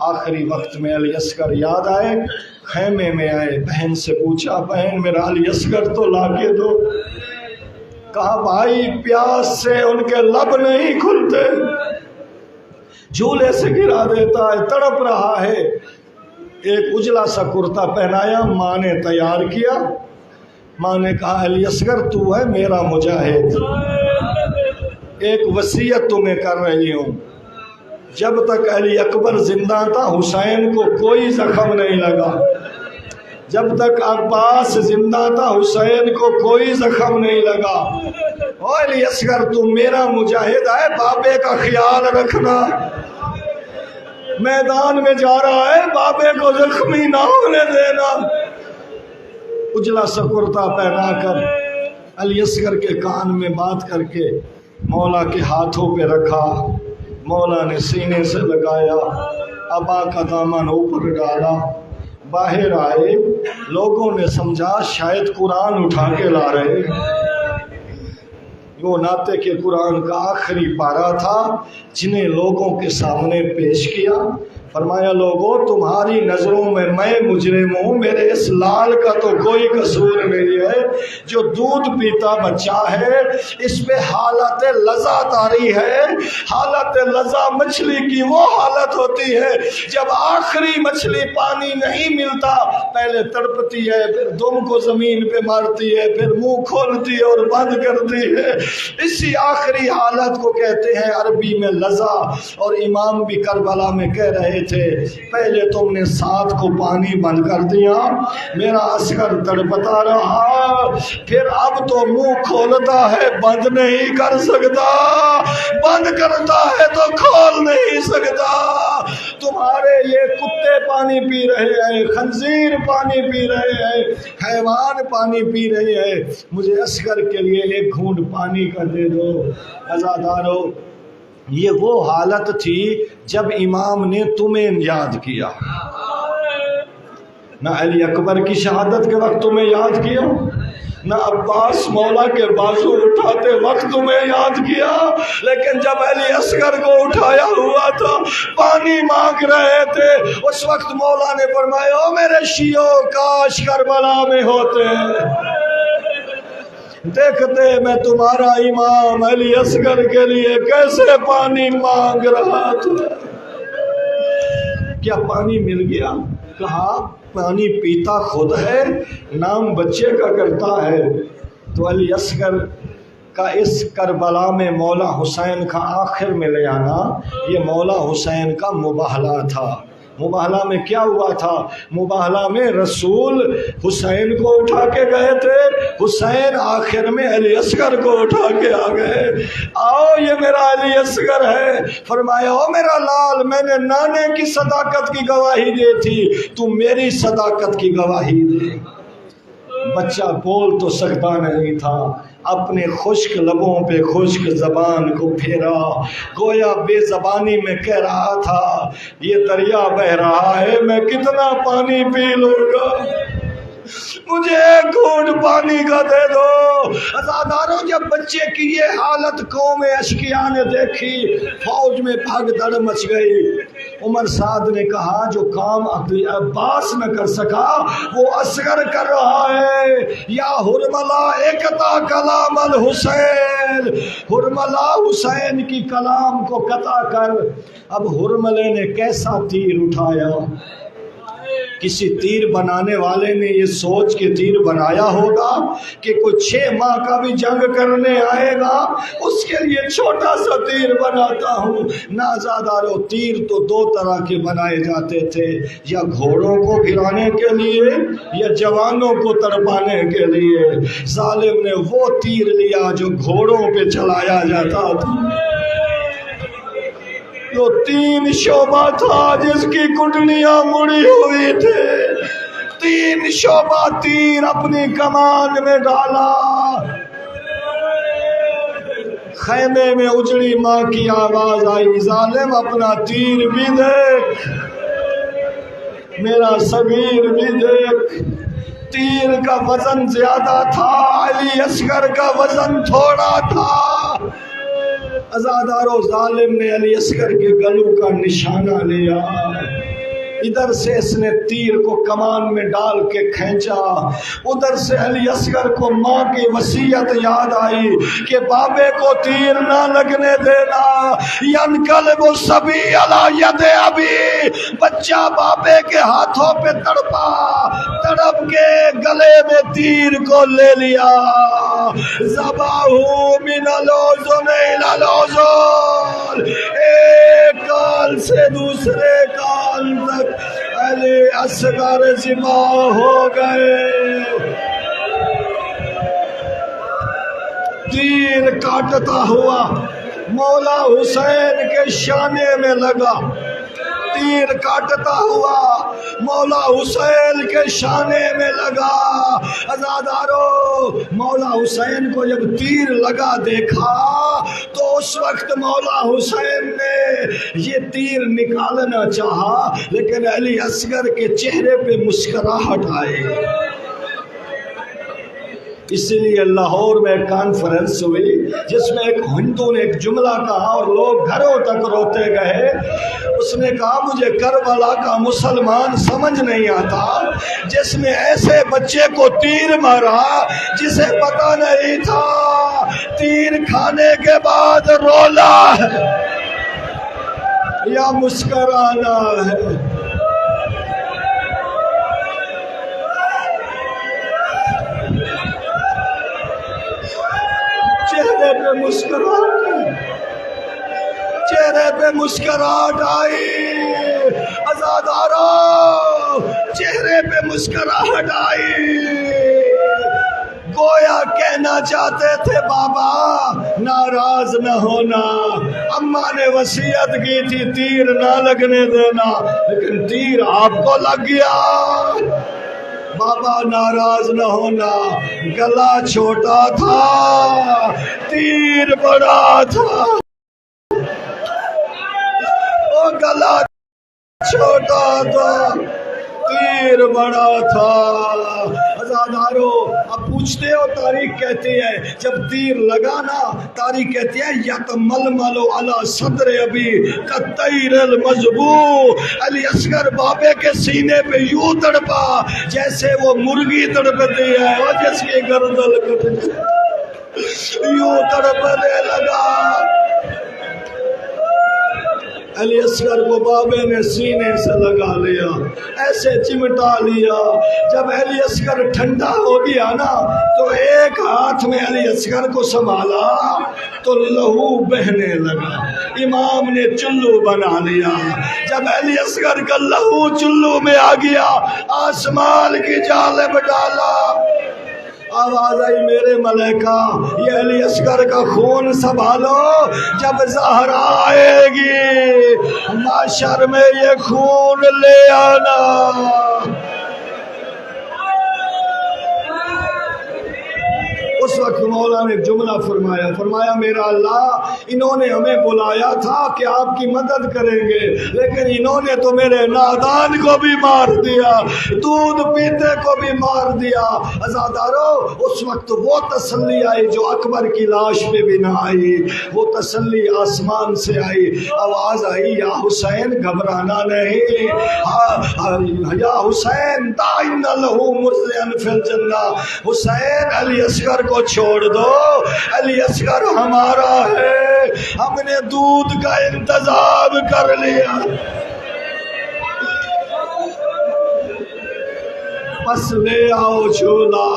آخری وقت میں علی اصغر یاد آئے، خیمے میں آئے، بہن سے پوچھا بہن میرا علی اصغر تو لا کے دو۔ کہا بھائی پیاس سے ان کے لب نہیں کھلتے، جھولے سے گرا دیتا ہے، تڑپ رہا ہے۔ ایک اجلا سا کرتا پہنایا، ماں نے تیار کیا۔ ماں نے کہا علی اصغر تو ہے میرا مجاہد، ایک وصیت تمہیں کر رہی ہوں، جب تک علی اکبر زندہ تھا حسین کو کوئی زخم نہیں لگا، جب تک عباس زندہ تھا حسین کو کوئی زخم نہیں لگا۔ او علی اصغر تم میرا مجاہد ہے، بابے کا خیال رکھنا، میدان میں جا رہا ہے بابے کو زخمی نہ ہونے دینا۔ اجلا سا کرتا پہنا کر علی اصغر کے کان میں بات کر کے مولا کے ہاتھوں پہ رکھا، مولا نے سینے سے لگایا، ابا کا دامن اوپر ڈالا، باہر آئے۔ لوگوں نے سمجھا شاید قرآن اٹھا کے لا رہے، وہ ناطق کے قرآن کا آخری پارہ تھا جنہیں لوگوں کے سامنے پیش کیا۔ فرمایا لوگوں تمہاری نظروں میں مجرم ہوں، میرے اس لال کا تو کوئی قصور نہیں ہے، جو دودھ پیتا بچہ ہے اس پہ حالت لذا طاری ہے۔ حالت لذا مچھلی کی وہ حالت ہوتی ہے جب آخری مچھلی پانی نہیں ملتا، پہلے تڑپتی ہے، پھر دم کو زمین پہ مارتی ہے، پھر منہ کھولتی ہے اور بند کرتی ہے۔ اسی آخری حالت کو کہتے ہیں عربی میں لذا۔ اور امام بھی کربلا میں کہہ رہے تھے پہلے تم نے ساتھ کو پانی بند کر دیا، میرا اصغر تڑپتا رہا، پھر اب تو منہ کھولتا ہے بند نہیں کر سکتا، بند کرتا ہے تو کھول نہیں سکتا۔ تمہارے یہ کتے پانی پی رہے ہیں، خنزیر پانی پی رہے ہیں، حیوان پانی پی رہے ہیں، مجھے اصغر کے لیے ایک گھونٹ پانی کا دے دو۔ عزادارو یہ وہ حالت تھی جب امام نے تمہیں یاد کیا، نہ علی اکبر کی شہادت کے وقت تمہیں یاد کیا، نہ عباس مولا کے بازو اٹھاتے وقت تمہیں یاد کیا، لیکن جب علی اصغر کو اٹھایا ہوا تھا پانی مانگ رہے تھے، اس وقت مولا نے فرمایا او میرے شیعو کاش کربلا میں ہوتے، دیکھتے میں تمہارا امام علی اصغر کے لیے کیسے پانی مانگ رہا تھا۔ کیا پانی مل گیا؟ کہا پانی پیتا خود ہے، نام بچے کا کرتا ہے۔ تو علی اصغر کا اس کربلا میں مولا حسین کا آخر میں لے آنا یہ مولا حسین کا مباہلہ تھا۔ مباہلہ میں کیا ہوا تھا؟ مباہلہ میں رسول حسین کو اٹھا کے گئے تھے، حسین آخر میں علی اصغر کو اٹھا کے آ گئے، آؤ یہ میرا علی اصغر ہے۔ فرمایا او میرا لال میں نے نانے کی صداقت کی گواہی دی تھی، تو میری صداقت کی گواہی دے۔ بچہ بول تو سکتا نہیں تھا، اپنے خشک لبوں پہ خشک زبان کو پھیرا، گویا بے زبانی میں کہہ رہا تھا یہ دریا بہ رہا ہے میں کتنا پانی پی لوں گا، مجھے ایک گھونٹ پانی کا دے دو۔ عزاداروں جب بچے کی یہ حالت قوم اشقیاء نے دیکھی فوج میں بھگ دڑ مچ گئی۔ عمر سعد نے کہا جو کام عباس نہ کر سکا وہ اصغر کر رہا ہے، یا حرملا اقطع کلام الحسین، حرملا حسین کی کلام کو قطع کر۔ اب حرملے نے کیسا تیر اٹھایا، کسی تیر بنانے والے نے یہ سوچ کے تیر بنایا ہوگا کہ کوئی 6 ماہ کا بھی جنگ کرنے آئے گا اس کے لیے چھوٹا سا تیر بناتا ہوں۔ نازادارو تیر تو 2 طرح کے بنائے جاتے تھے، یا گھوڑوں کو گرانے کے لیے یا جوانوں کو تڑپانے کے لیے۔ ظالم نے وہ تیر لیا جو گھوڑوں پہ چلایا جاتا تھا، جو 3 شعبہ تھا جس کی کنڈلیاں مڑی ہوئی تھے، 3 شعبہ تیر اپنی کمان میں ڈالا۔ خیمے میں اجڑی ماں کی آواز آئی ظالم اپنا تیر بھی دیکھ، میرا صغیر بھی دیکھ۔ تیر کا وزن زیادہ تھا، علی اصغر کا وزن تھوڑا تھا۔ عزادارو ظالم نے علی اصغر کے گلوں کا نشانہ لیا، ادھر سے اس نے تیر کو کمان میں ڈال کے کھینچا، ادھر سے علی اصغر کو ماں کی وصیت یاد آئی کہ بابے کو تیر نہ لگنے دینا، ینقلب الصبی علی ید ابی، بچہ بابے کے ہاتھوں پہ تڑپا، تڑپ کے گلے میں تیر کو لے لیا، ذبحہ من الاذن الی الاذن، ایک کان سے دوسرے کان تک علی اصغر ذبح ہو گئے۔ تیر کاٹتا ہوا مولا حسین کے شانے میں لگا، تیر کاٹتا ہوا مولا حسین کے شانے میں لگا۔ عزادارو، مولا حسین کو جب تیر لگا دیکھا تو اس وقت مولا حسین نے یہ تیر نکالنا چاہا، لیکن علی اصغر کے چہرے پہ مسکراہٹ آئی۔ اسی لیے لاہور میں ایک کانفرنس ہوئی جس میں ایک ہندو نے ایک جملہ کہا اور لوگ گھروں تک روتے گئے۔ اس نے کہا مجھے کربلا کا مسلمان سمجھ نہیں آتا جس نے ایسے بچے کو تیر مارا جسے پتہ نہیں تھا تیر کھانے کے بعد رونا ہے یا مسکرانا ہے۔ چہرے پہ مسکراہٹ آئی، عزادارو چہرے پہ مسکراہٹ آئی، گویا کہنا چاہتے تھے بابا ناراض نہ ہونا، اماں نے وصیت کی تھی تیر نہ لگنے دینا، لیکن تیر آپ کو لگ گیا، بابا ناراض نہ ہونا، گلا چھوٹا تھا تیر بڑا تھا، وہ گلا چھوٹا تھا تیر بڑا تھا۔ عزادارو اب پوچھتے ہو تاریخ کہتی ہے جب تیر لگا نا، تاریخ کہتی ہے یتململ علی صدر ابی کالطیر المذبوح، علی اصغر بابے کے سینے پہ یوں تڑپا جیسے وہ مرغی تڑپتی ہے اور جس کی گردن کٹتی یوں تڑپنے لگا۔ علی اصغر کو بابے نے سینے سے لگا لیا، ایسے چمٹا لیا۔ جب علی اصغر ٹھنڈا ہو گیا نا تو ایک ہاتھ میں علی اصغر کو سنبھالا تو لہو بہنے لگا، امام نے چلو بنا لیا۔ جب علی اصغر کا لہو چلو میں آ گیا آسمان کی جانب ڈالا، آواز آئی میرے ملائکہ یہ علی اصغر کا خون سنبھالو، جب زہرا آئے گی محشر میں یہ خون لے آنا۔ اس وقت مولا نے جملہ فرمایا میرا اللہ انہوں نے ہمیں بلایا تھا کہ آپ کی مدد کریں گے، لیکن انہوں نے تو میرے نادان کو بھی مار دیا، دودھ پیتے کو بھی مار دیا۔ عزادارو اس وقت وہ تسلی آئی جو اکبر کی لاش پہ بھی نہ آئی، وہ تسلی آسمان سے آئی، آواز آئی یا حسین گھبرانا نہیں، یا حسین دائن لہو مرضعن فی الجنہ، حسین علی اصغر کو چھوڑ دو، علی اصغر ہمارا ہے، ہم نے دودھ کا انتظام کر لیا۔ پس لے آؤ جھولا،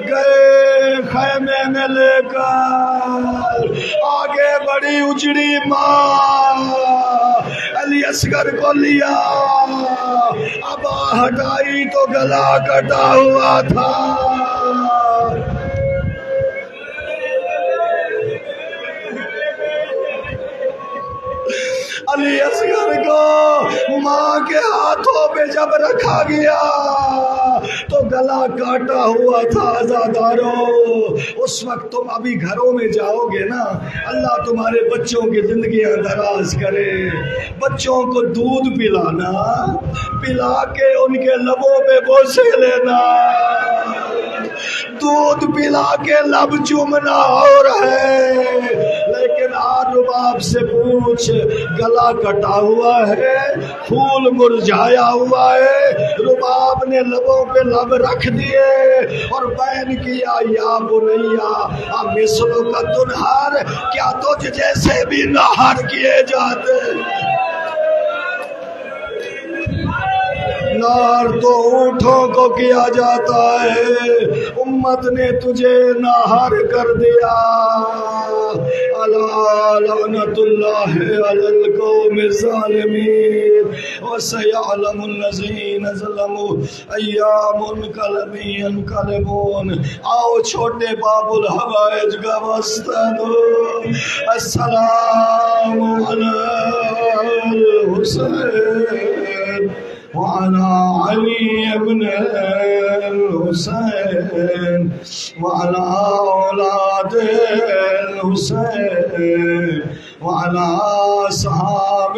گئے خیمے میں لے کر، آگے بڑی اجڑی ماں علی اصغر کو لیا، ابا ہٹائی تو گلا کٹا ہوا تھا۔ علی اصغر کو ماں کے ہاتھوں پہ جب رکھا گیا تو گلا کاٹا ہوا تھا۔ عزادارو اس وقت تم ابھی گھروں میں جاؤ گے نا، اللہ تمہارے بچوں کی زندگیاں دراز کرے، بچوں کو دودھ پلانا، پلا کے ان کے لبوں پہ بوسے لینا، دودھ پلا کے لب چومنا اور ہے، لیکن آج رباب سے پوچھ، گلا کٹا ہوا ہے، پھول مرجھایا ہوا ہے، رباب نے لبوں پہ لب رکھ دیے اور بیان کیا یا بنیا مثلو کا تنہر، کیا تجھ جیسے بھی نہر کیے جاتے؟ نار تو اونٹوں کو کیا جاتا ہے، امت نے تجھے نہر کر دیا۔ الا لعنت اللہ علی القوم الظالمین وسیعلم الذین ظلموا ای منقلب ینقلبون۔ آؤ چھوٹے باب الحوائج کا واسطہ دو۔ السلام علی الحسین وعلى علي بن الحسين وعلى أولاد الحسين وعلى أصحاب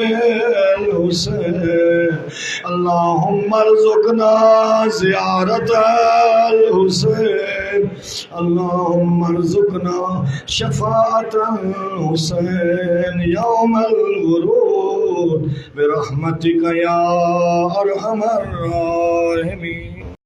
الحسين، اللهم ارزقنا زيارة الحسين، اللهم ارزقنا شفاعة الحسين يوم الورود برحمتك يا أرحم الراحمين۔